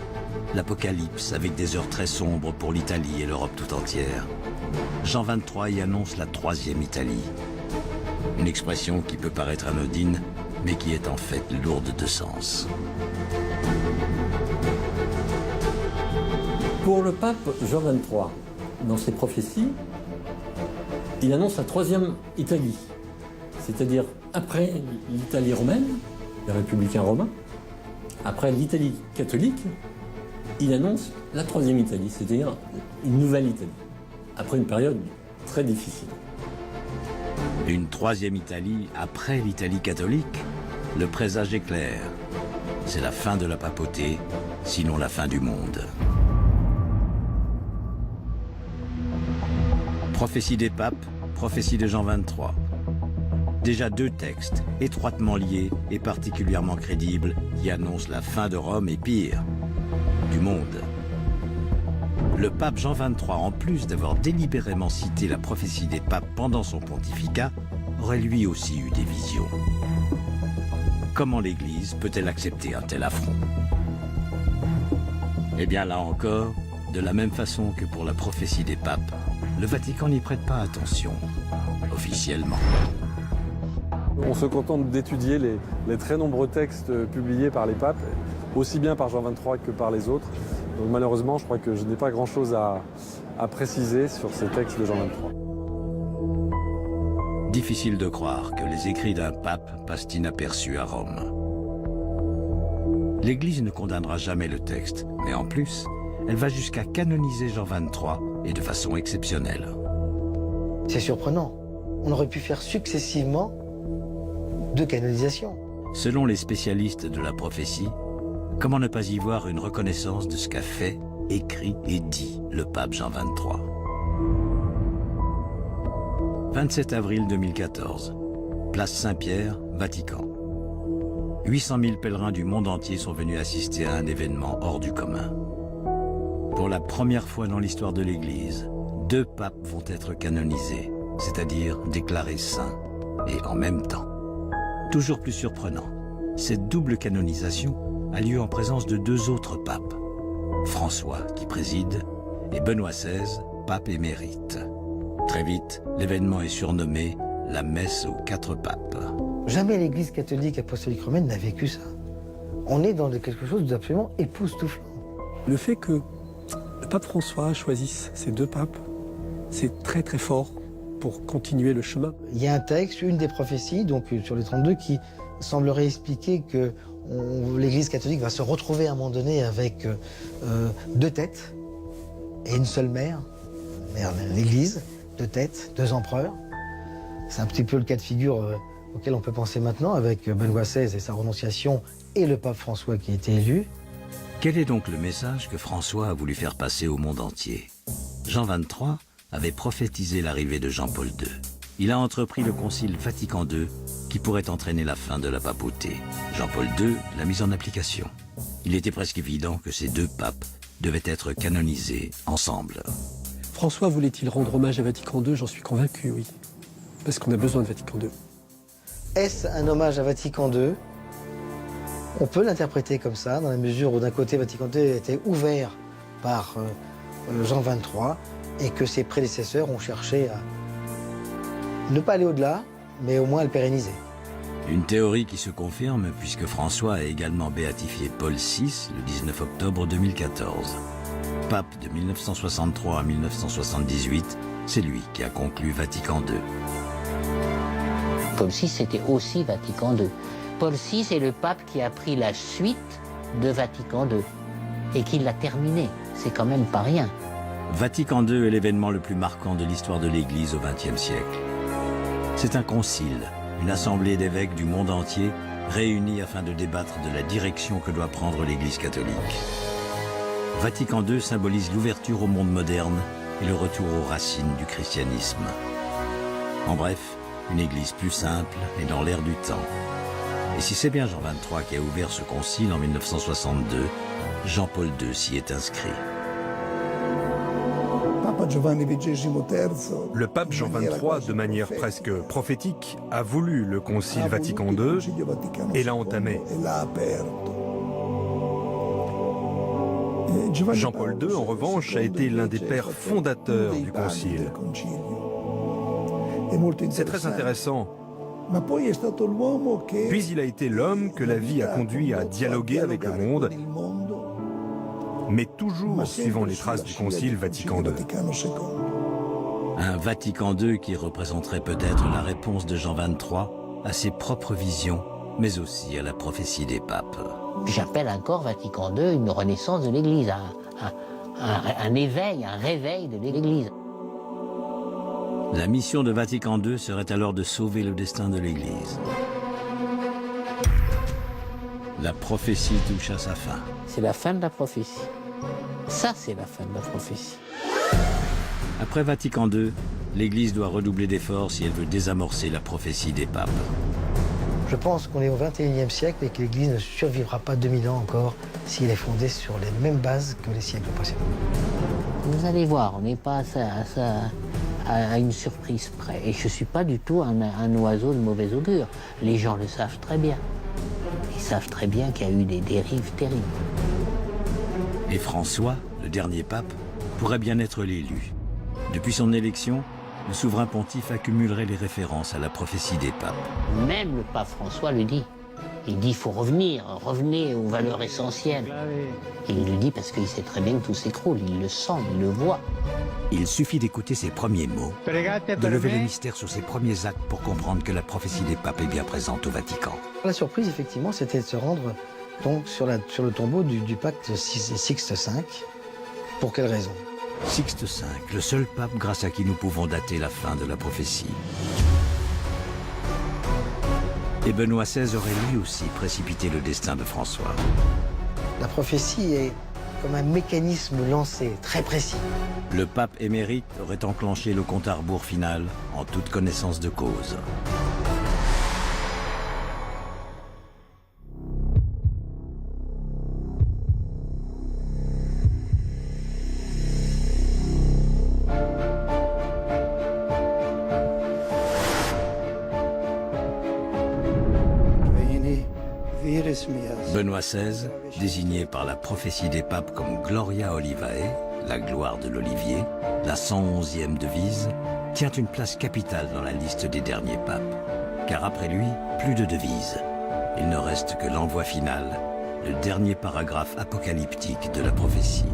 Speaker 2: L'Apocalypse avec des heures très sombres pour l'Italie et l'Europe tout entière. Jean XXIII y annonce la 3e Italie. Une expression qui peut paraître anodine, mais qui est en fait lourde de sens.
Speaker 5: Pour le pape Jean XXIII, dans ses prophéties, il annonce la 3e Italie, c'est-à-dire après l'Italie romaine, les républicains romains, après l'Italie catholique, il annonce la 3e Italie, c'est-à-dire une nouvelle Italie, après une période très difficile.
Speaker 2: Une 3e Italie après l'Italie catholique, le présage est clair. C'est la fin de la papauté, sinon la fin du monde. Prophétie des papes, prophétie de Jean XXIII. Déjà 2 textes, étroitement liés et particulièrement crédibles, qui annoncent la fin de Rome et pire, du monde. Le pape Jean XXIII, en plus d'avoir délibérément cité la prophétie des papes pendant son pontificat, aurait lui aussi eu des visions. Comment l'Église peut-elle accepter un tel affront? Eh bien là encore, de la même façon que pour la prophétie des papes, le Vatican n'y prête pas attention, officiellement.
Speaker 9: On se contente d'étudier les très nombreux textes publiés par les papes, aussi bien par Jean XXIII que par les autres. Donc malheureusement, je crois que je n'ai pas grand-chose à préciser sur ces textes de Jean XXIII.
Speaker 2: Difficile de croire que les écrits d'un pape passent inaperçus à Rome. L'Église ne condamnera jamais le texte, mais en plus, elle va jusqu'à canoniser Jean XXIII, et de façon exceptionnelle.
Speaker 1: C'est surprenant. On aurait pu faire successivement 2 canonisations.
Speaker 2: Selon les spécialistes de la prophétie, comment ne pas y voir une reconnaissance de ce qu'a fait, écrit et dit le pape Jean XXIII. 27 avril 2014, place Saint-Pierre, Vatican. 800 000 pèlerins du monde entier sont venus assister à un événement hors du commun. Pour la première fois dans l'histoire de l'Église, 2 papes vont être canonisés, c'est-à-dire déclarés saints, et en même temps. Toujours plus surprenant, cette double canonisation a lieu en présence de 2 autres papes, François qui préside et Benoît XVI, pape émérite. Très vite, l'événement est surnommé la messe aux 4 papes.
Speaker 1: Jamais l'Église catholique apostolique romaine n'a vécu ça. On est dans quelque chose d'absolument époustouflant.
Speaker 3: Le fait que le pape François choisisse ces 2 papes, c'est très très fort pour continuer le chemin.
Speaker 1: Il y a un texte, une des prophéties, donc sur les 32, qui semblerait expliquer que l'Église catholique va se retrouver à un moment donné avec 2 têtes et une seule mère l'Église, 2 têtes, 2 empereurs. C'est un petit peu le cas de figure auquel on peut penser maintenant avec Benoît XVI et sa renonciation et le pape François qui a été élu.
Speaker 2: Quel est donc le message que François a voulu faire passer au monde entier? Jean XXIII avait prophétisé l'arrivée de Jean-Paul II. Il a entrepris le concile Vatican II qui pourrait entraîner la fin de la papauté. Jean-Paul II l'a mise en application. Il était presque évident que ces 2 papes devaient être canonisés ensemble.
Speaker 3: François voulait-il rendre hommage à Vatican II? J'en suis convaincu, oui. Parce qu'on a besoin de Vatican II.
Speaker 1: Est-ce un hommage à Vatican II? On peut l'interpréter comme ça, dans la mesure où d'un côté, Vatican II a été ouvert par Jean XXIII et que ses prédécesseurs ont cherché à ne pas aller au-delà, mais au moins à le pérenniser.
Speaker 2: Une théorie qui se confirme puisque François a également béatifié Paul VI le 19 octobre 2014. Pape de 1963 à 1978, c'est lui qui a conclu Vatican II.
Speaker 6: Paul VI, c'était aussi Vatican II. Paul VI est le pape qui a pris la suite de Vatican II et qui l'a terminé. C'est quand même pas rien.
Speaker 2: Vatican II est l'événement le plus marquant de l'histoire de l'Église au XXe siècle. C'est un concile, une assemblée d'évêques du monde entier réunis afin de débattre de la direction que doit prendre l'Église catholique. Vatican II symbolise l'ouverture au monde moderne et le retour aux racines du christianisme. En bref, une Église plus simple et dans l'air du temps. Et si c'est bien Jean XXIII qui a ouvert ce concile en 1962, Jean-Paul II s'y est inscrit.
Speaker 8: Le pape Jean XXIII, de manière presque prophétique, a voulu le concile Vatican II et l'a entamé. Jean-Paul II, en revanche, a été l'un des pères fondateurs du concile. C'est très intéressant. Puis il a été l'homme que la vie a conduit à dialoguer avec le monde, mais toujours suivant les traces du concile Vatican II.
Speaker 2: Un Vatican II qui représenterait peut-être la réponse de Jean XXIII à ses propres visions, mais aussi à la prophétie des papes.
Speaker 6: J'appelle encore Vatican II une renaissance de l'Église, un éveil, un réveil de l'Église.
Speaker 2: La mission de Vatican II serait alors de sauver le destin de l'Église. La prophétie touche à sa fin.
Speaker 6: C'est la fin de la prophétie. Ça, c'est la fin de la prophétie.
Speaker 2: Après Vatican II, l'Église doit redoubler d'efforts si elle veut désamorcer la prophétie des papes.
Speaker 1: Je pense qu'on est au XXIe siècle et que l'Église ne survivra pas 2000 ans encore s'il est fondé sur les mêmes bases que les siècles précédents.
Speaker 6: Vous allez voir, on n'est pas à une surprise près. Et je ne suis pas du tout un oiseau de mauvais augure. Les gens le savent très bien. Ils savent très bien qu'il y a eu des dérives terribles.
Speaker 2: Et François, le dernier pape, pourrait bien être l'élu. Depuis son élection, le souverain pontife accumulerait les références à la prophétie des papes.
Speaker 6: Même le pape François le dit. Il dit qu'il faut revenez aux valeurs essentielles. Et il le dit parce qu'il sait très bien que tout s'écroule. Il le sent, il le voit.
Speaker 2: Il suffit d'écouter ses premiers mots, de lever le mystère sur ses premiers actes pour comprendre que la prophétie des papes est bien présente au Vatican.
Speaker 1: La surprise, effectivement, c'était de se rendre donc, sur le tombeau du pape Sixte V. Pour quelle raison?
Speaker 2: Sixte V, le seul pape grâce à qui nous pouvons dater la fin de la prophétie. Et Benoît XVI aurait lui aussi précipité le destin de François.
Speaker 1: La prophétie est comme un mécanisme lancé, très précis.
Speaker 2: Le pape émérite aurait enclenché le compte à rebours final en toute connaissance de cause. Benoît XVI, désigné par la prophétie des papes comme Gloria Olivae, la gloire de l'olivier, la 111e devise, tient une place capitale dans la liste des derniers papes. Car après lui, plus de devises. Il ne reste que l'envoi final, le dernier paragraphe apocalyptique de la prophétie.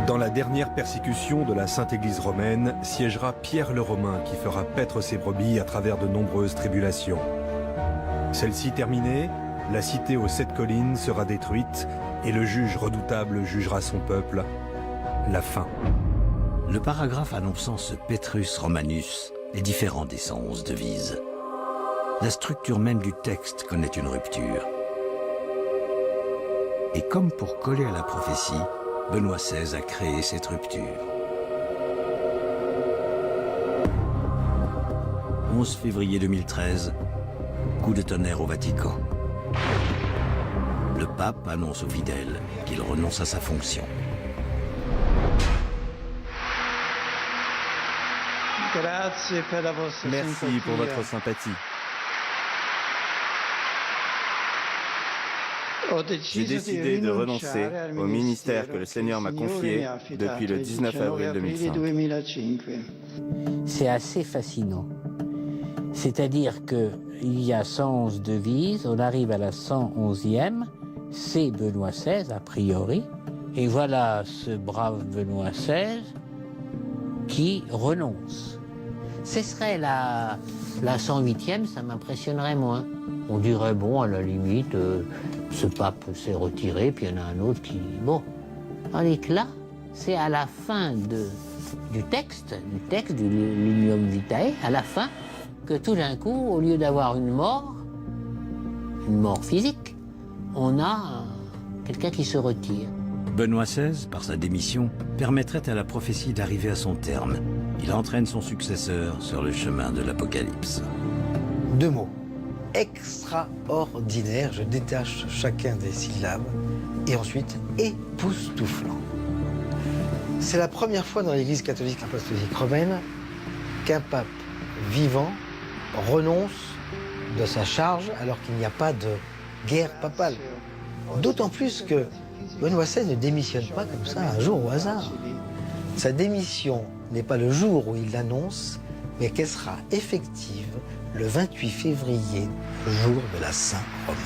Speaker 8: Dans la dernière persécution de la Sainte Église romaine siégera Pierre le Romain qui fera paître ses brebis à travers de nombreuses tribulations. Celle-ci terminée, la cité aux 7 collines sera détruite et le juge redoutable jugera son peuple. La fin.
Speaker 2: Le paragraphe annonçant ce Petrus Romanus est différent des 111 devises. La structure même du texte connaît une rupture. Et comme pour coller à la prophétie, Benoît XVI a créé cette rupture. 11 février 2013, coup de tonnerre au Vatican. Le pape annonce aux fidèles qu'il renonce à sa fonction.
Speaker 15: Merci pour votre sympathie. J'ai décidé de renoncer au ministère que le Seigneur m'a confié depuis le 19 avril 2005.
Speaker 6: C'est assez fascinant. C'est-à-dire qu'il y a 111 devises, on arrive à la 111e, c'est Benoît XVI, a priori. Et voilà ce brave Benoît XVI qui renonce. Ce serait la 108e, ça m'impressionnerait moins. On dirait, bon, à la limite, ce pape s'est retiré, puis il y en a un autre qui... Bon, tandis que là, c'est à la fin du texte du Lignum Vitae, à la fin, que tout d'un coup, au lieu d'avoir une mort physique, on a quelqu'un qui se retire.
Speaker 2: Benoît XVI, par sa démission, permettrait à la prophétie d'arriver à son terme. Il entraîne son successeur sur le chemin de l'Apocalypse.
Speaker 1: 2 mots. Extraordinaire, je détache chacun des syllabes. Et ensuite, époustouflant. C'est la première fois dans l'Église catholique apostolique romaine qu'un pape vivant renonce de sa charge alors qu'il n'y a pas de guerre papale. D'autant plus que Benoît XVI ne démissionne pas comme ça un jour au hasard. Sa démission n'est pas le jour où il l'annonce, mais qu'elle sera effective le 28 février, jour de la Saint-Romain.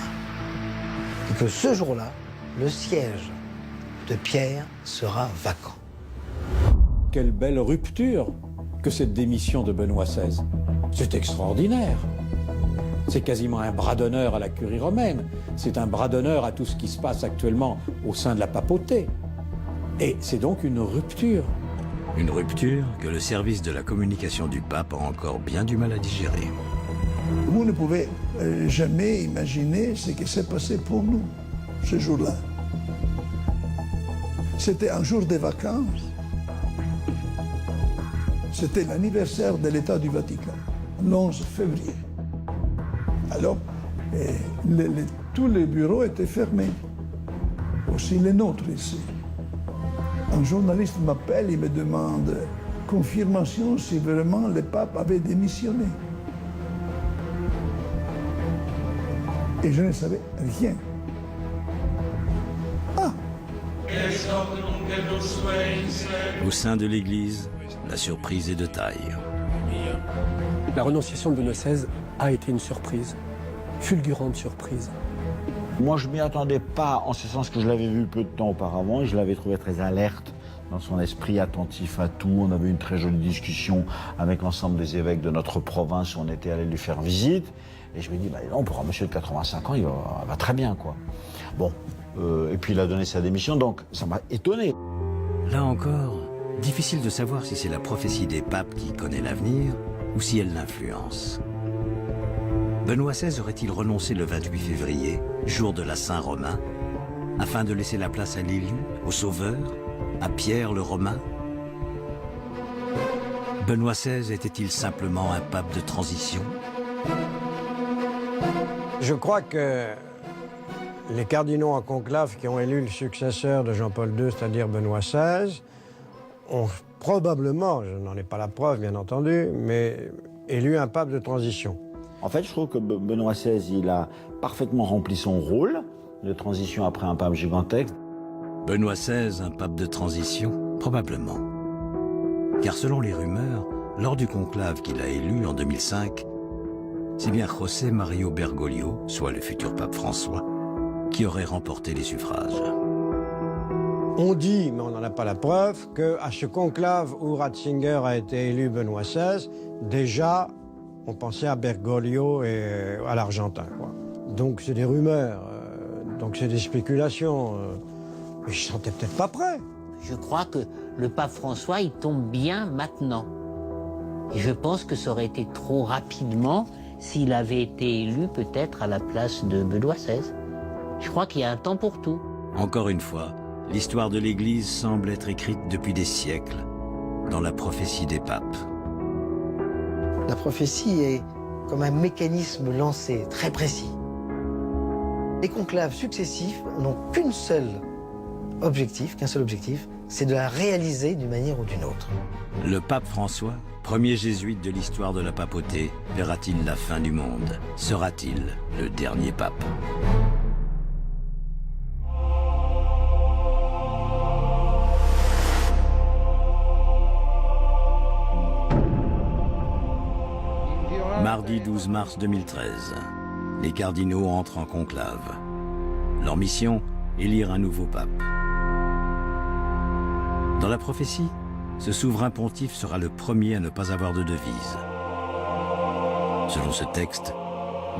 Speaker 1: Et que ce jour-là, le siège de Pierre sera vacant.
Speaker 14: Quelle belle rupture que cette démission de Benoît XVI. C'est extraordinaire. C'est quasiment un bras d'honneur à la curie romaine. C'est un bras d'honneur à tout ce qui se passe actuellement au sein de la papauté. Et c'est donc une rupture.
Speaker 2: Une rupture que le service de la communication du pape a encore bien du mal à digérer.
Speaker 12: Vous ne pouvez jamais imaginer ce qui s'est passé pour nous ce jour-là. C'était un jour de vacances. C'était l'anniversaire de l'État du Vatican, l'11 février. Alors, tous les bureaux étaient fermés, aussi les nôtres ici. Un journaliste m'appelle, il me demande confirmation si vraiment le pape avait démissionné. Et je ne savais rien. Ah!
Speaker 2: Au sein de l'Église, la surprise est de taille.
Speaker 3: La renonciation de Benoît XVI a été une surprise, fulgurante surprise.
Speaker 13: Moi, je m'y attendais pas, en ce sens que je l'avais vu peu de temps auparavant, et je l'avais trouvé très alerte, dans son esprit attentif à tout. On avait eu une très jolie discussion avec l'ensemble des évêques de notre province, où on était allé lui faire visite. Et je me dis, bah non, pour un monsieur de 85 ans, il va très bien, quoi. Bon, et puis il a donné sa démission, donc ça m'a étonné.
Speaker 2: Là encore, difficile de savoir si c'est la prophétie des papes qui connaît l'avenir, ou si elle l'influence. Benoît XVI aurait-il renoncé le 28 février, jour de la Saint-Romain, afin de laisser la place à l'élu, au Sauveur, à Pierre le Romain? Benoît XVI était-il simplement un pape de transition?
Speaker 10: Je crois que les cardinaux en conclave qui ont élu le successeur de Jean-Paul II, c'est-à-dire Benoît XVI, ont probablement, je n'en ai pas la preuve bien entendu, mais élu un pape de transition.
Speaker 13: En fait, je trouve que Benoît XVI, il a parfaitement rempli son rôle de transition après un pape gigantesque.
Speaker 2: Benoît XVI, un pape de transition? Probablement. Car selon les rumeurs, lors du conclave qu'il a élu en 2005, c'est bien José Mario Bergoglio, soit le futur pape François, qui aurait remporté les suffrages.
Speaker 10: On dit, mais on n'en a pas la preuve, qu'à ce conclave où Ratzinger a été élu Benoît XVI, déjà, on pensait à Bergoglio et à l'Argentin, quoi. Donc c'est des rumeurs, donc c'est des spéculations. Mais je ne sentais peut-être pas prêt.
Speaker 6: Je crois que le pape François, il tombe bien maintenant. Et je pense que ça aurait été trop rapidement s'il avait été élu peut-être à la place de Benoît XVI. Je crois qu'il y a un temps pour tout.
Speaker 2: Encore une fois, l'histoire de l'Église semble être écrite depuis des siècles dans la prophétie des papes.
Speaker 1: La prophétie est comme un mécanisme lancé, très précis. Les conclaves successifs n'ont qu'un seul objectif, c'est de la réaliser d'une manière ou d'une autre.
Speaker 2: Le pape François, premier jésuite de l'histoire de la papauté, verra-t-il la fin du monde? Sera-t-il le dernier pape? Mardi 12 mars 2013, les cardinaux entrent en conclave. Leur mission, élire un nouveau pape. Dans la prophétie, ce souverain pontife sera le premier à ne pas avoir de devise. Selon ce texte,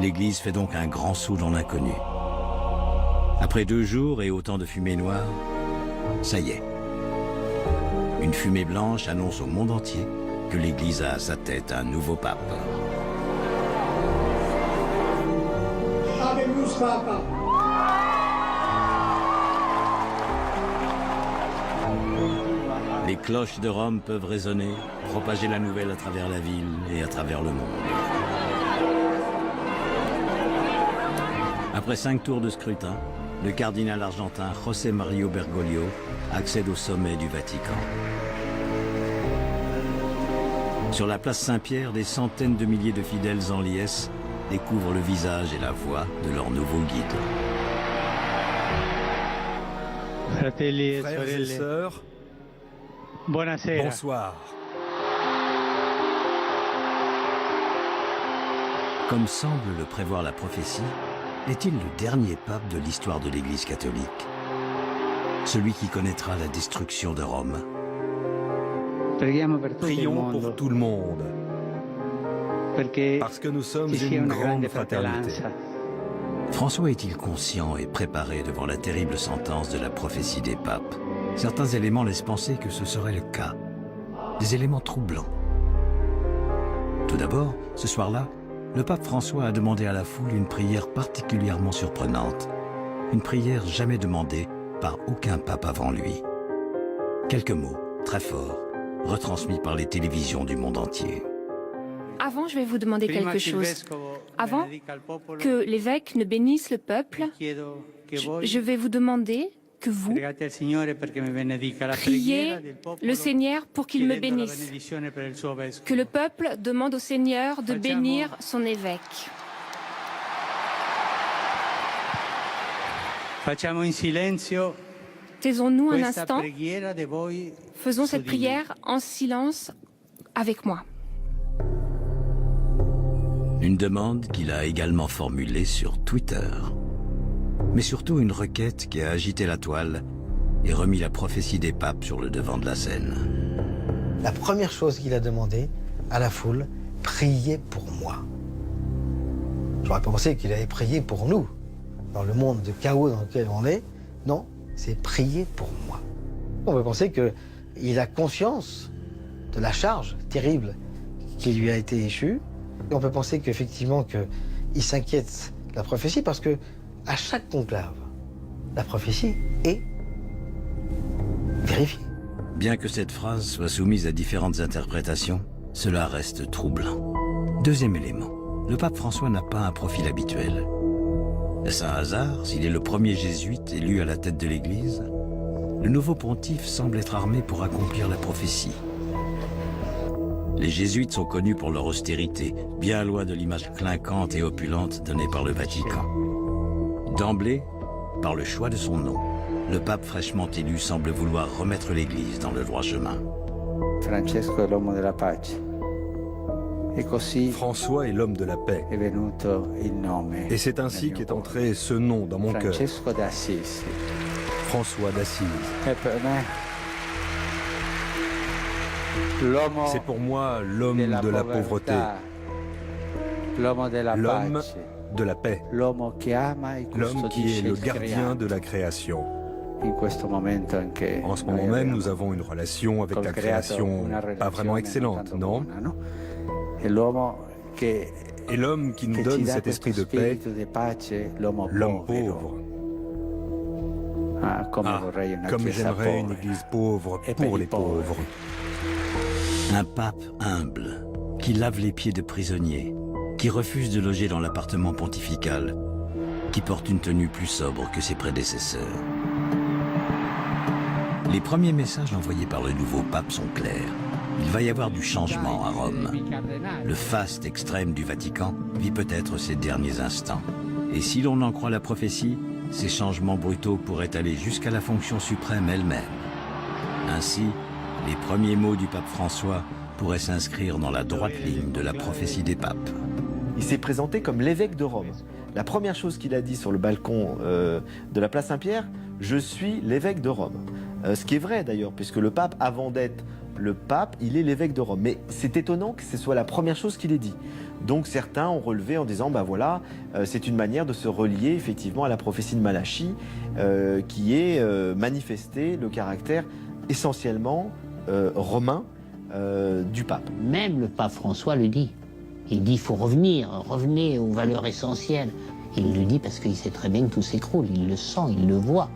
Speaker 2: l'Église fait donc un grand saut dans l'inconnu. Après 2 jours et autant de fumée noire, ça y est. Une fumée blanche annonce au monde entier que l'Église a à sa tête un nouveau pape.
Speaker 10: Habemus Papa.
Speaker 2: Les cloches de Rome peuvent résonner, propager la nouvelle à travers la ville et à travers le monde. Après 5 tours de scrutin, le cardinal argentin José Mario Bergoglio accède au sommet du Vatican. Sur la place Saint-Pierre, des centaines de milliers de fidèles en liesse découvrent le visage et la voix de leur nouveau guide.
Speaker 8: Frères et sœurs, bonsoir.
Speaker 2: Comme semble le prévoir la prophétie, est-il le dernier pape de l'histoire de l'Église catholique? Celui qui connaîtra la destruction de Rome?
Speaker 8: Prions pour tout le monde, parce que nous sommes une grande fraternité.
Speaker 2: François est-il conscient et préparé devant la terrible sentence de la prophétie des papes? Certains éléments laissent penser que ce serait le cas. Des éléments troublants. Tout d'abord, ce soir-là, le pape François a demandé à la foule une prière particulièrement surprenante. Une prière jamais demandée par aucun pape avant lui. Quelques mots, très forts, retransmis par les télévisions du monde entier.
Speaker 16: Avant, je vais vous demander quelque chose. Avant que l'évêque ne bénisse le peuple, je vais vous demander que vous priez le Seigneur pour qu'il me bénisse. Que le peuple demande au Seigneur de bénir son évêque. Taisons-nous un instant. Faisons cette prière en silence avec moi.
Speaker 2: Une demande qu'il a également formulée sur Twitter. Mais surtout une requête qui a agité la toile et remis la prophétie des papes sur le devant de la scène.
Speaker 1: La première chose qu'il a demandé à la foule, priez pour moi. J'aurais pensé qu'il avait prié pour nous, dans le monde de chaos dans lequel on est. Non, c'est prier pour moi. On peut penser qu'il a conscience de la charge terrible qui lui a été échue. Et on peut penser qu'effectivement qu'il s'inquiète de la prophétie parce que à chaque conclave, la prophétie est vérifiée.
Speaker 2: Bien que cette phrase soit soumise à différentes interprétations, cela reste troublant. Deuxième élément, le pape François n'a pas un profil habituel. Est-ce un hasard s'il est le premier jésuite élu à la tête de l'Église? Le nouveau pontife semble être armé pour accomplir la prophétie. Les jésuites sont connus pour leur austérité, bien loin de l'image clinquante et opulente donnée par le Vatican. D'emblée, par le choix de son nom, le pape fraîchement élu semble vouloir remettre l'Église dans le droit chemin.
Speaker 17: Francesco è l'uomo della pace. E così
Speaker 8: François est l'homme de la paix.
Speaker 17: è venuto il nome.
Speaker 8: Et c'est ainsi qu'est entré ce nom dans mon cœur.
Speaker 17: Francesco d'Assisi.
Speaker 8: François d'Assise.
Speaker 17: E per me l'uomo
Speaker 8: C'est pour moi l'homme de la pauvreté,
Speaker 17: l'uomo della
Speaker 8: l'homme
Speaker 17: pace,
Speaker 8: de la paix,
Speaker 17: l'uomo che ama e
Speaker 8: l'homme qui est
Speaker 17: custodisce
Speaker 8: le
Speaker 17: il
Speaker 8: gardien
Speaker 17: creato.
Speaker 8: de la création.
Speaker 17: In questo momento anche
Speaker 8: En ce
Speaker 17: noi
Speaker 8: moment même,
Speaker 17: abbiamo
Speaker 8: nous avons une relation avec
Speaker 17: col
Speaker 8: la
Speaker 17: creato
Speaker 8: création
Speaker 17: una
Speaker 8: pas vraiment
Speaker 17: relazione
Speaker 8: excellente,
Speaker 17: tanto
Speaker 8: non?
Speaker 17: buona, no? E l'uomo che
Speaker 8: Et l'homme qui nous
Speaker 17: che ci
Speaker 8: donne
Speaker 17: dà
Speaker 8: cet
Speaker 17: questo
Speaker 8: esprit de paix,
Speaker 17: spirito di pace, l'uomo
Speaker 8: l'homme
Speaker 17: povero.
Speaker 8: pauvre.
Speaker 17: Ah, come
Speaker 8: Ah,
Speaker 17: vorrei una
Speaker 8: comme
Speaker 17: chiesa
Speaker 8: j'aimerais une
Speaker 17: povera.
Speaker 8: église pauvre
Speaker 17: Et per
Speaker 8: pour
Speaker 17: i
Speaker 8: les
Speaker 17: poveri.
Speaker 8: pauvres.
Speaker 2: Un pape humble, qui lave les pieds de prisonniers, qui refuse de loger dans l'appartement pontifical, qui porte une tenue plus sobre que ses prédécesseurs. Les premiers messages envoyés par le nouveau pape sont clairs. Il va y avoir du changement à Rome. Le faste extrême du Vatican vit peut-être ses derniers instants. Et si l'on en croit la prophétie, ces changements brutaux pourraient aller jusqu'à la fonction suprême elle-même. Ainsi, les premiers mots du pape François pourraient s'inscrire dans la droite ligne de la prophétie des papes.
Speaker 4: Il s'est présenté comme l'évêque de Rome. la première chose qu'il a dit sur le balcon de la place Saint-Pierre, « Je suis l'évêque de Rome ». Ce qui est vrai d'ailleurs, puisque le pape, avant d'être le pape, il est l'évêque de Rome. Mais c'est étonnant que ce soit la première chose qu'il ait dit. Donc certains ont relevé en disant, ben voilà, c'est une manière de se relier effectivement à la prophétie de Malachie, qui est manifester le caractère essentiellement romain du pape.
Speaker 6: Même le pape François le dit. Il dit, il faut revenez aux valeurs essentielles. Il le dit parce qu'il sait très bien que tout s'écroule, il le sent, il le voit.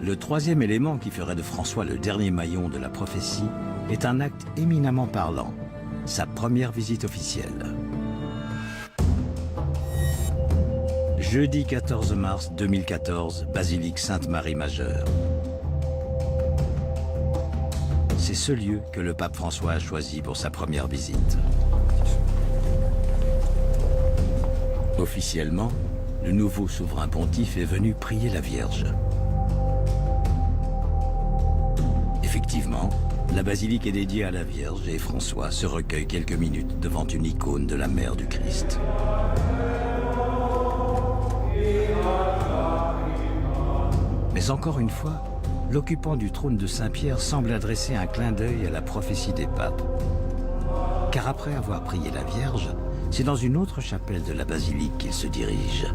Speaker 2: Le troisième élément qui ferait de François le dernier maillon de la prophétie est un acte éminemment parlant, sa première visite officielle. Jeudi 14 mars 2014, basilique Sainte-Marie-Majeure. C'est ce lieu que le pape François a choisi pour sa première visite. Officiellement, le nouveau souverain pontife est venu prier la Vierge. Effectivement, la basilique est dédiée à la Vierge et François se recueille quelques minutes devant une icône de la mère du Christ. Mais encore une fois, l'occupant du trône de Saint-Pierre semble adresser un clin d'œil à la prophétie des papes. Car après avoir prié la Vierge, c'est dans une autre chapelle de la basilique qu'il se dirige.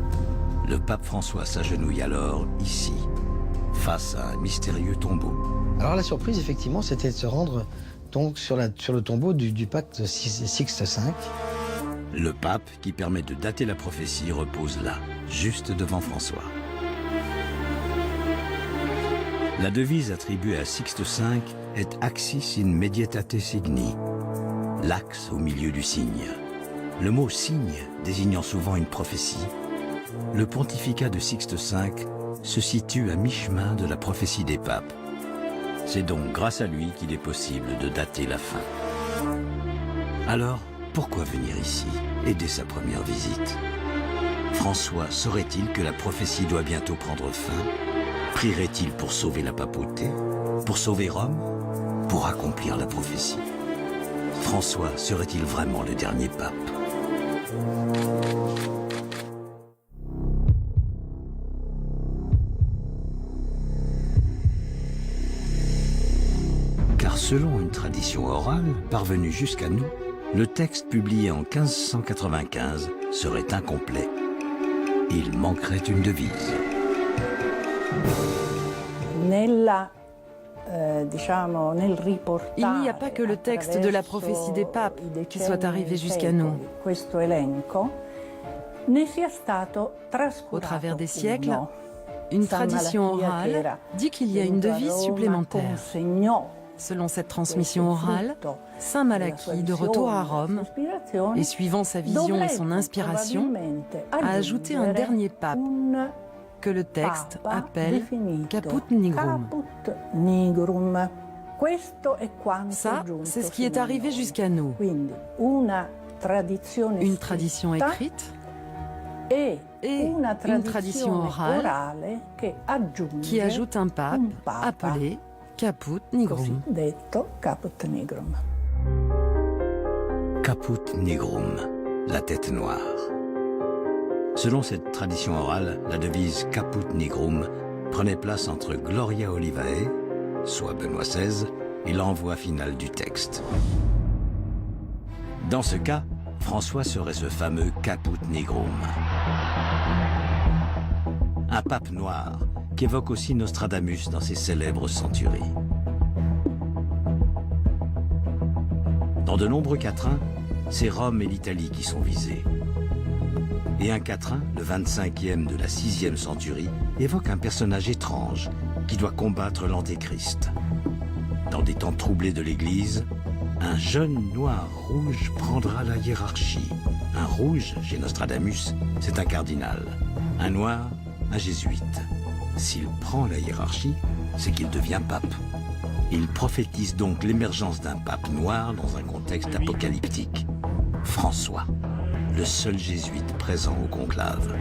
Speaker 2: Le pape François s'agenouille alors ici, face à un mystérieux tombeau.
Speaker 1: Alors la surprise, effectivement, c'était de se rendre donc sur le tombeau du pape Sixte V.
Speaker 2: Le pape, qui permet de dater la prophétie, repose là, juste devant François. La devise attribuée à Sixte V est Axis in medietate signi, l'axe au milieu du signe. Le mot signe désignant souvent une prophétie, le pontificat de Sixte V se situe à mi-chemin de la prophétie des papes. C'est donc grâce à lui qu'il est possible de dater la fin. Alors, pourquoi venir ici et dès sa première visite? François saurait-il que la prophétie doit bientôt prendre fin? Prierait-il pour sauver la papauté? Pour sauver Rome? Pour accomplir la prophétie? François serait-il vraiment le dernier pape? Car selon une tradition orale parvenue jusqu'à nous, le texte publié en 1595 serait incomplet. Il manquerait une devise.
Speaker 11: Il n'y a pas que le texte de la prophétie des papes qui soit arrivé jusqu'à nous. Au travers des siècles, une tradition orale dit qu'il y a une devise supplémentaire. Selon cette transmission orale, Saint Malachie, de retour à Rome, et suivant sa vision et son inspiration, a ajouté un dernier pape, que le texte appelle Caput Nigrum. Ça, c'est ce qui est arrivé jusqu'à nous. Une tradition écrite et une tradition orale qui ajoute un pape appelé Caput Nigrum.
Speaker 2: Caput Nigrum, la tête noire. Selon cette tradition orale, la devise Caput Nigrum prenait place entre Gloria Olivae, soit Benoît XVI, et l'envoi final du texte. Dans ce cas, François serait ce fameux Caput Nigrum. Un pape noir qu'évoque aussi Nostradamus dans ses célèbres centuries. Dans de nombreux quatrains, c'est Rome et l'Italie qui sont visés. Et un quatrain, le 25e de la 6e centurie, évoque un personnage étrange qui doit combattre l'Antéchrist. Dans des temps troublés de l'Église, un jeune noir rouge prendra la hiérarchie. Un rouge, chez Nostradamus, c'est un cardinal. Un noir, un jésuite. S'il prend la hiérarchie, c'est qu'il devient pape. Il prophétise donc l'émergence d'un pape noir dans un contexte apocalyptique. François, le seul jésuite présent au conclave.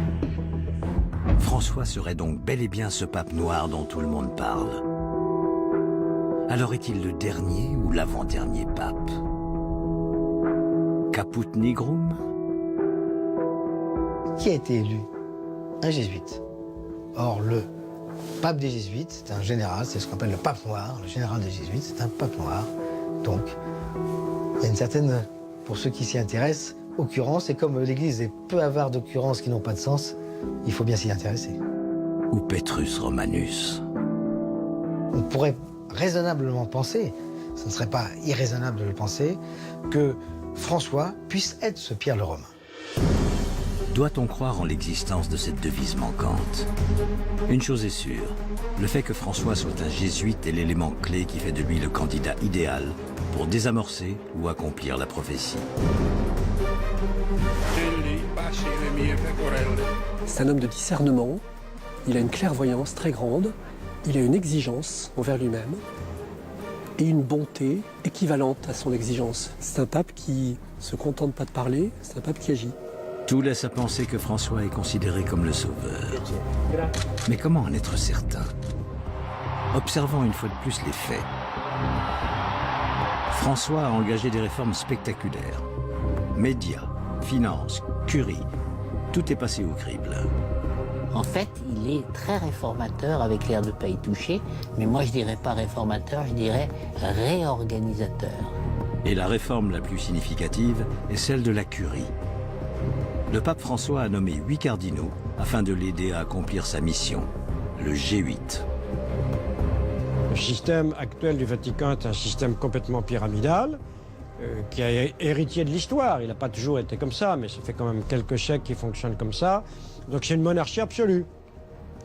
Speaker 2: François serait donc bel et bien ce pape noir dont tout le monde parle. Alors est-il le dernier ou l'avant-dernier pape? Caput Nigrum?
Speaker 1: Qui a été élu un jésuite. Or, le pape des jésuites, c'est un général, c'est ce qu'on appelle le pape noir. Le général des jésuites, c'est un pape noir. Donc, il y a une certaine, pour ceux qui s'y intéressent, occurrence. Et comme l'Église est peu avare d'occurrences qui n'ont pas de sens, il faut bien s'y intéresser.
Speaker 2: Ou Petrus Romanus.
Speaker 1: On pourrait raisonnablement penser, ce ne serait pas irraisonnable de le penser, que François puisse être ce Pierre le Romain.
Speaker 2: Doit-on croire en l'existence de cette devise manquante? Une chose est sûre, le fait que François soit un jésuite est l'élément clé qui fait de lui le candidat idéal pour désamorcer ou accomplir la prophétie.
Speaker 3: C'est un homme de discernement, il a une clairvoyance très grande, il a une exigence envers lui-même et une bonté équivalente à son exigence. C'est un pape qui se contente pas de parler, c'est un pape qui agit.
Speaker 2: Tout laisse à penser que François est considéré comme le sauveur. Mais comment en être certain? Observons une fois de plus les faits. François a engagé des réformes spectaculaires. Médias, finances, curie, tout est passé au crible.
Speaker 6: En fait, il est très réformateur avec l'air de ne pas y toucher, mais moi je dirais pas réformateur, je dirais réorganisateur.
Speaker 2: Et la réforme la plus significative est celle de la curie. Le pape François a nommé 8 cardinaux afin de l'aider à accomplir sa mission, le G8.
Speaker 10: Le système actuel du Vatican est un système complètement pyramidal, qui est héritier de l'histoire. Il n'a pas toujours été comme ça, mais ça fait quand même quelques siècles qui fonctionnent comme ça. Donc c'est une monarchie absolue.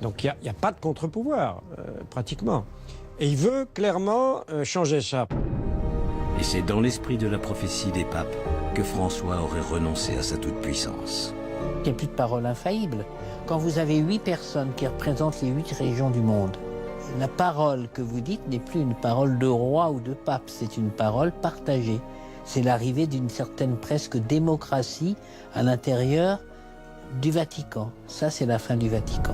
Speaker 10: Donc il n'y a pas de contre-pouvoir, pratiquement. Et il veut clairement changer ça.
Speaker 2: Et c'est dans l'esprit de la prophétie des papes que François aurait renoncé à sa toute-puissance.
Speaker 6: Il n'y a plus de parole infaillible. Quand vous avez 8 personnes qui représentent les 8 régions du monde, la parole que vous dites n'est plus une parole de roi ou de pape, c'est une parole partagée. C'est l'arrivée d'une certaine presque démocratie à l'intérieur du Vatican. Ça, c'est la fin du Vatican.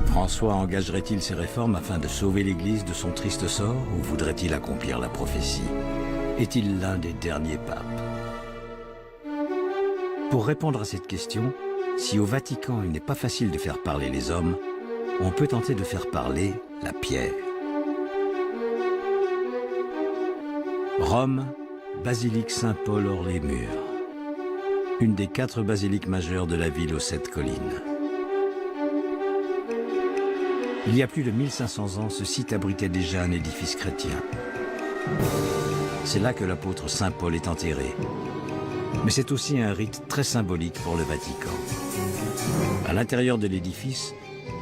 Speaker 2: François engagerait-il ces réformes afin de sauver l'Église de son triste sort ou voudrait-il accomplir la prophétie? Est-il l'un des derniers papes? Pour répondre à cette question, si au Vatican il n'est pas facile de faire parler les hommes, on peut tenter de faire parler la pierre. Rome, basilique Saint-Paul hors les murs. Une des 4 basiliques majeures de la ville aux 7 collines. Il y a plus de 1500 ans, ce site abritait déjà un édifice chrétien. C'est là que l'apôtre Saint Paul est enterré. Mais c'est aussi un rite très symbolique pour le Vatican. À l'intérieur de l'édifice,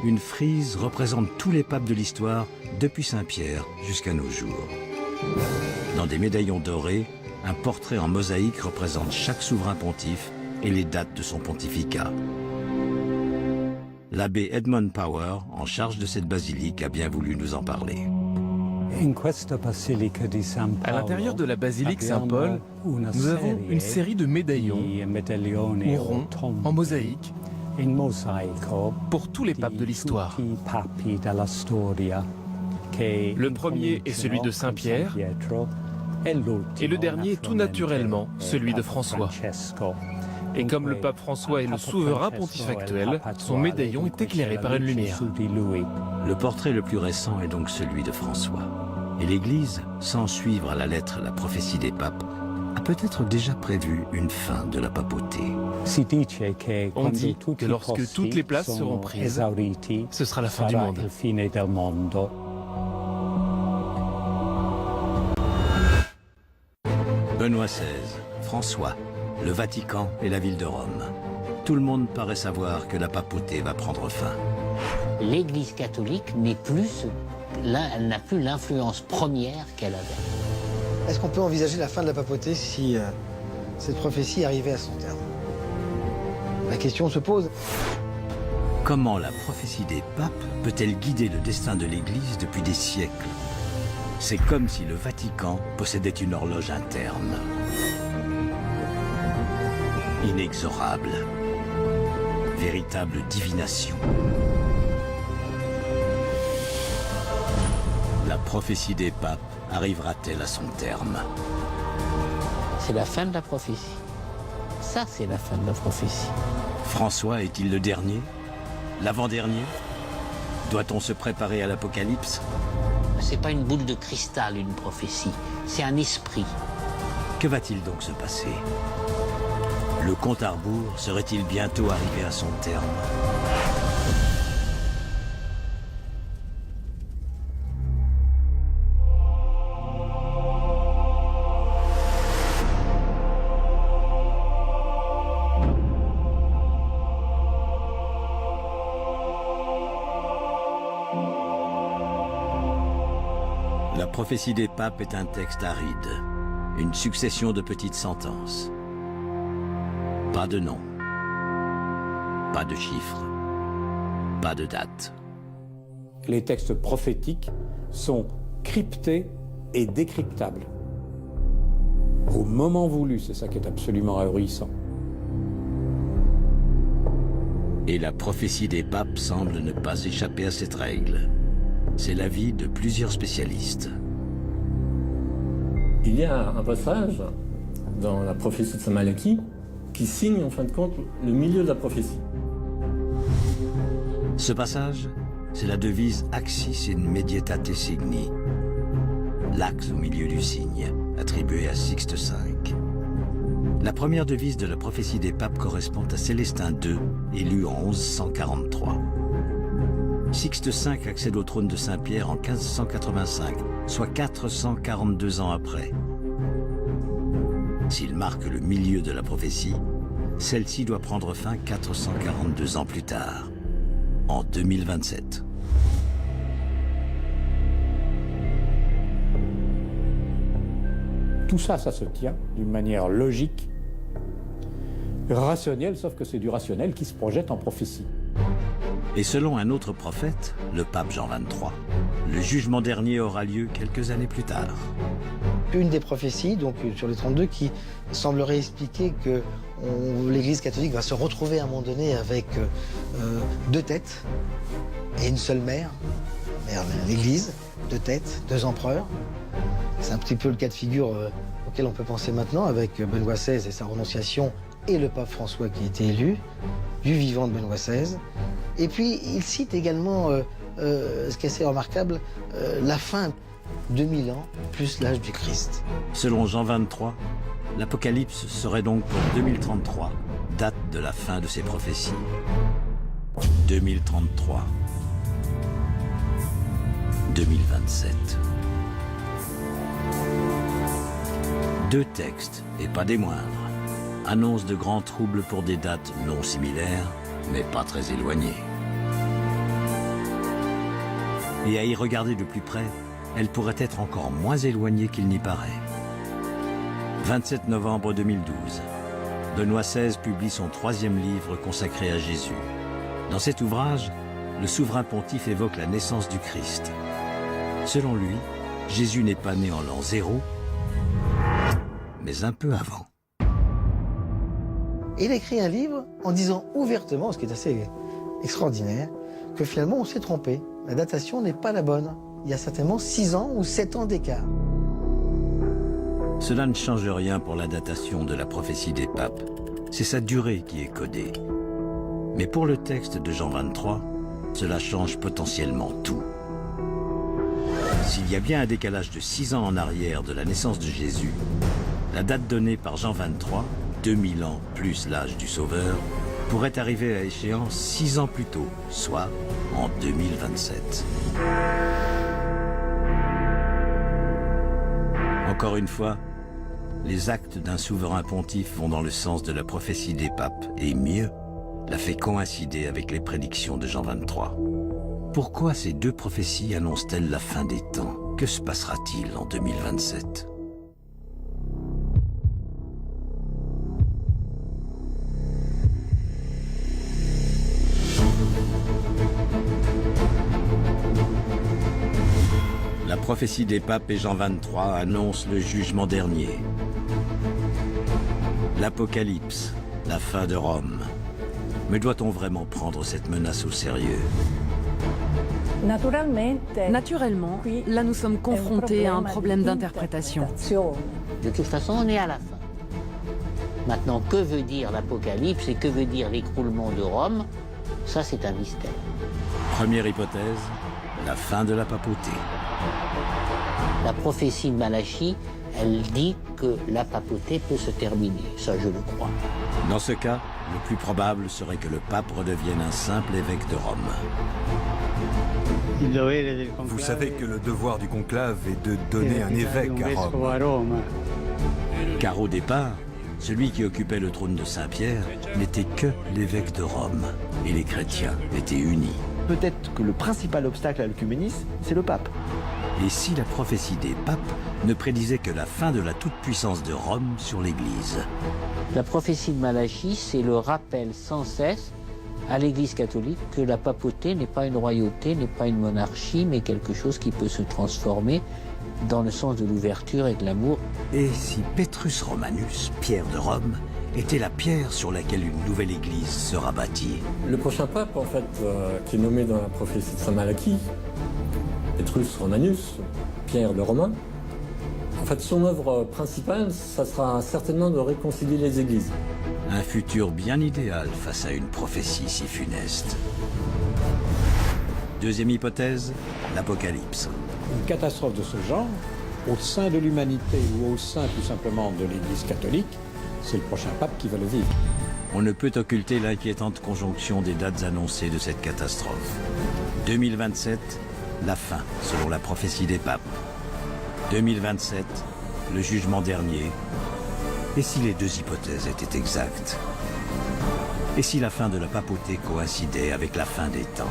Speaker 2: une frise représente tous les papes de l'histoire, depuis Saint-Pierre jusqu'à nos jours. Dans des médaillons dorés, un portrait en mosaïque représente chaque souverain pontife et les dates de son pontificat. L'abbé Edmund Power, en charge de cette basilique, a bien voulu nous en parler.
Speaker 18: À l'intérieur de la basilique Saint-Paul, nous avons une série de médaillons ou ronds en mosaïque pour tous les papes de l'histoire. Le premier est celui de Saint-Pierre et le dernier tout naturellement celui de François. Et comme le pape François est le souverain pontife actuel, son médaillon est éclairé par une lumière.
Speaker 2: Le portrait le plus récent est donc celui de François. Et l'Église, sans suivre à la lettre la prophétie des papes, a peut-être déjà prévu une fin de la papauté.
Speaker 18: On dit que lorsque toutes les places seront prises, ce sera la fin du monde.
Speaker 2: Benoît XVI, François, le Vatican et la ville de Rome. Tout le monde paraît savoir que la papauté va prendre fin.
Speaker 6: L'Église catholique n'est plus, elle n'a plus l'influence première qu'elle avait.
Speaker 1: Est-ce qu'on peut envisager la fin de la papauté si cette prophétie arrivait à son terme? La question se pose.
Speaker 2: Comment la prophétie des papes peut-elle guider le destin de l'Église depuis des siècles? C'est comme si le Vatican possédait une horloge interne. Inexorable. Véritable divination. La prophétie des papes arrivera-t-elle à son terme?
Speaker 6: C'est la fin de la prophétie. Ça, c'est la fin de la prophétie.
Speaker 2: François est-il le dernier? L'avant-dernier? Doit-on se préparer à l'Apocalypse?
Speaker 6: C'est pas une boule de cristal, une prophétie. C'est un esprit.
Speaker 2: Que va-t-il donc se passer? Le compte à rebours serait-il bientôt arrivé à son terme? La prophétie des papes est un texte aride, une succession de petites sentences. Pas de nom, pas de chiffres, pas de date.
Speaker 14: Les textes prophétiques sont cryptés et décryptables. Au moment voulu, c'est ça qui est absolument ahurissant.
Speaker 2: Et la prophétie des papes semble ne pas échapper à cette règle. C'est l'avis de plusieurs spécialistes.
Speaker 5: Il y a un passage dans la prophétie de Saint Malachie qui signe en fin de compte le milieu de la prophétie.
Speaker 2: Ce passage, c'est la devise Axis in medietate signi, l'axe au milieu du signe, attribué à Sixte V. La première devise de la prophétie des papes correspond à Célestin II, élu en 1143. Sixte V accède au trône de Saint-Pierre en 1585, soit 442 ans après. S'il marque le milieu de la prophétie, celle-ci doit prendre fin 442 ans plus tard, en 2027.
Speaker 14: Tout ça, ça se tient d'une manière logique, rationnelle, sauf que c'est du rationnel qui se projette en prophétie.
Speaker 2: Et selon un autre prophète, le pape Jean XXIII, le jugement dernier aura lieu quelques années plus tard.
Speaker 1: Une des prophéties, donc sur les 32, qui semblerait expliquer que l'Église catholique va se retrouver à un moment donné avec deux têtes et une seule mère l'Église, deux têtes, deux empereurs. C'est un petit peu le cas de figure auquel on peut penser maintenant avec Benoît XVI et sa renonciation et le pape François qui a été élu, du vivant de Benoît XVI. Et puis il cite également, ce qui est assez remarquable, la fin 2000 ans plus l'âge du Christ.
Speaker 2: Selon Jean XXIII, l'Apocalypse serait donc pour 2033, date de la fin de ses prophéties. 2033. 2027. Deux textes, et pas des moindres, annoncent de grands troubles pour des dates non similaires, mais pas très éloignées. Et à y regarder de plus près, elle pourrait être encore moins éloignée qu'il n'y paraît. 27 novembre 2012, Benoît XVI publie son 3e livre consacré à Jésus. Dans cet ouvrage, le souverain pontife évoque la naissance du Christ. Selon lui, Jésus n'est pas né en l'an 0, mais un peu avant.
Speaker 1: Il a écrit un livre en disant ouvertement, ce qui est assez extraordinaire, que finalement on s'est trompé. La datation n'est pas la bonne. Il y a certainement 6 ans ou 7 ans d'écart.
Speaker 2: Cela ne change rien pour la datation de la prophétie des papes. C'est sa durée qui est codée. Mais pour le texte de Jean XXIII, cela change potentiellement tout. S'il y a bien un décalage de 6 ans en arrière de la naissance de Jésus, la date donnée par Jean XXIII, 2000 ans plus l'âge du Sauveur, pourrait arriver à échéance 6 ans plus tôt, soit en 2027. Encore une fois, les actes d'un souverain pontife vont dans le sens de la prophétie des papes, et mieux, la fait coïncider avec les prédictions de Jean XXIII. Pourquoi ces deux prophéties annoncent-elles la fin des temps? Que se passera-t-il en 2027? La prophétie des papes et Jean XXIII annonce le jugement dernier. L'Apocalypse, la fin de Rome. Mais doit-on vraiment prendre cette menace au sérieux?
Speaker 11: Naturellement, là nous sommes confrontés à un problème d'interprétation.
Speaker 6: De toute façon, on est à la fin. Maintenant, que veut dire l'Apocalypse et que veut dire l'écroulement de Rome? Ça, c'est un mystère.
Speaker 2: Première hypothèse, la fin de la papauté.
Speaker 6: La prophétie de Malachie, elle dit que la papauté peut se terminer. Ça, je le crois.
Speaker 2: Dans ce cas, le plus probable serait que le pape redevienne un simple évêque de Rome.
Speaker 8: Vous savez que le devoir du conclave est de donner un évêque à Rome.
Speaker 2: Car au départ, celui qui occupait le trône de Saint-Pierre n'était que l'évêque de Rome. Et les chrétiens étaient unis.
Speaker 4: Peut-être que le principal obstacle à l'œcuménisme, c'est le pape.
Speaker 2: Et si la prophétie des papes ne prédisait que la fin de la toute-puissance de Rome sur l'Église?
Speaker 6: La prophétie de Malachie, c'est le rappel sans cesse à l'Église catholique que la papauté n'est pas une royauté, n'est pas une monarchie, mais quelque chose qui peut se transformer dans le sens de l'ouverture et de l'amour.
Speaker 2: Et si Petrus Romanus, Pierre de Rome, était la pierre sur laquelle une nouvelle église sera bâtie?
Speaker 5: Le prochain pape, en fait, qui est nommé dans la prophétie de Saint Malachie, Petrus Romanus, Pierre le Romain, en fait, son œuvre principale, ça sera certainement de réconcilier les églises.
Speaker 2: Un futur bien idéal face à une prophétie si funeste. Deuxième hypothèse, l'Apocalypse.
Speaker 14: Une catastrophe de ce genre, au sein de l'humanité ou au sein tout simplement de l'Église catholique, c'est le prochain pape qui va le vivre.
Speaker 2: On ne peut occulter l'inquiétante conjonction des dates annoncées de cette catastrophe. 2027, la fin, selon la prophétie des papes. 2027, le jugement dernier. Et si les deux hypothèses étaient exactes? Et si la fin de la papauté coïncidait avec la fin des temps?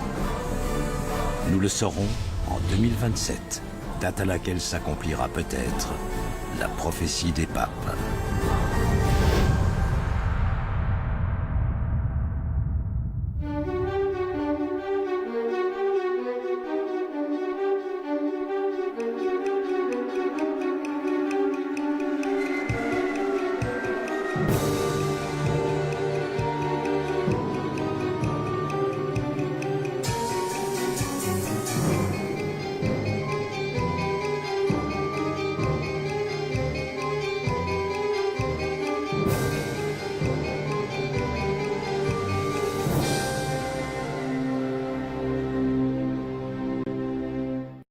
Speaker 2: Nous le saurons en 2027, date à laquelle s'accomplira peut-être la prophétie des papes.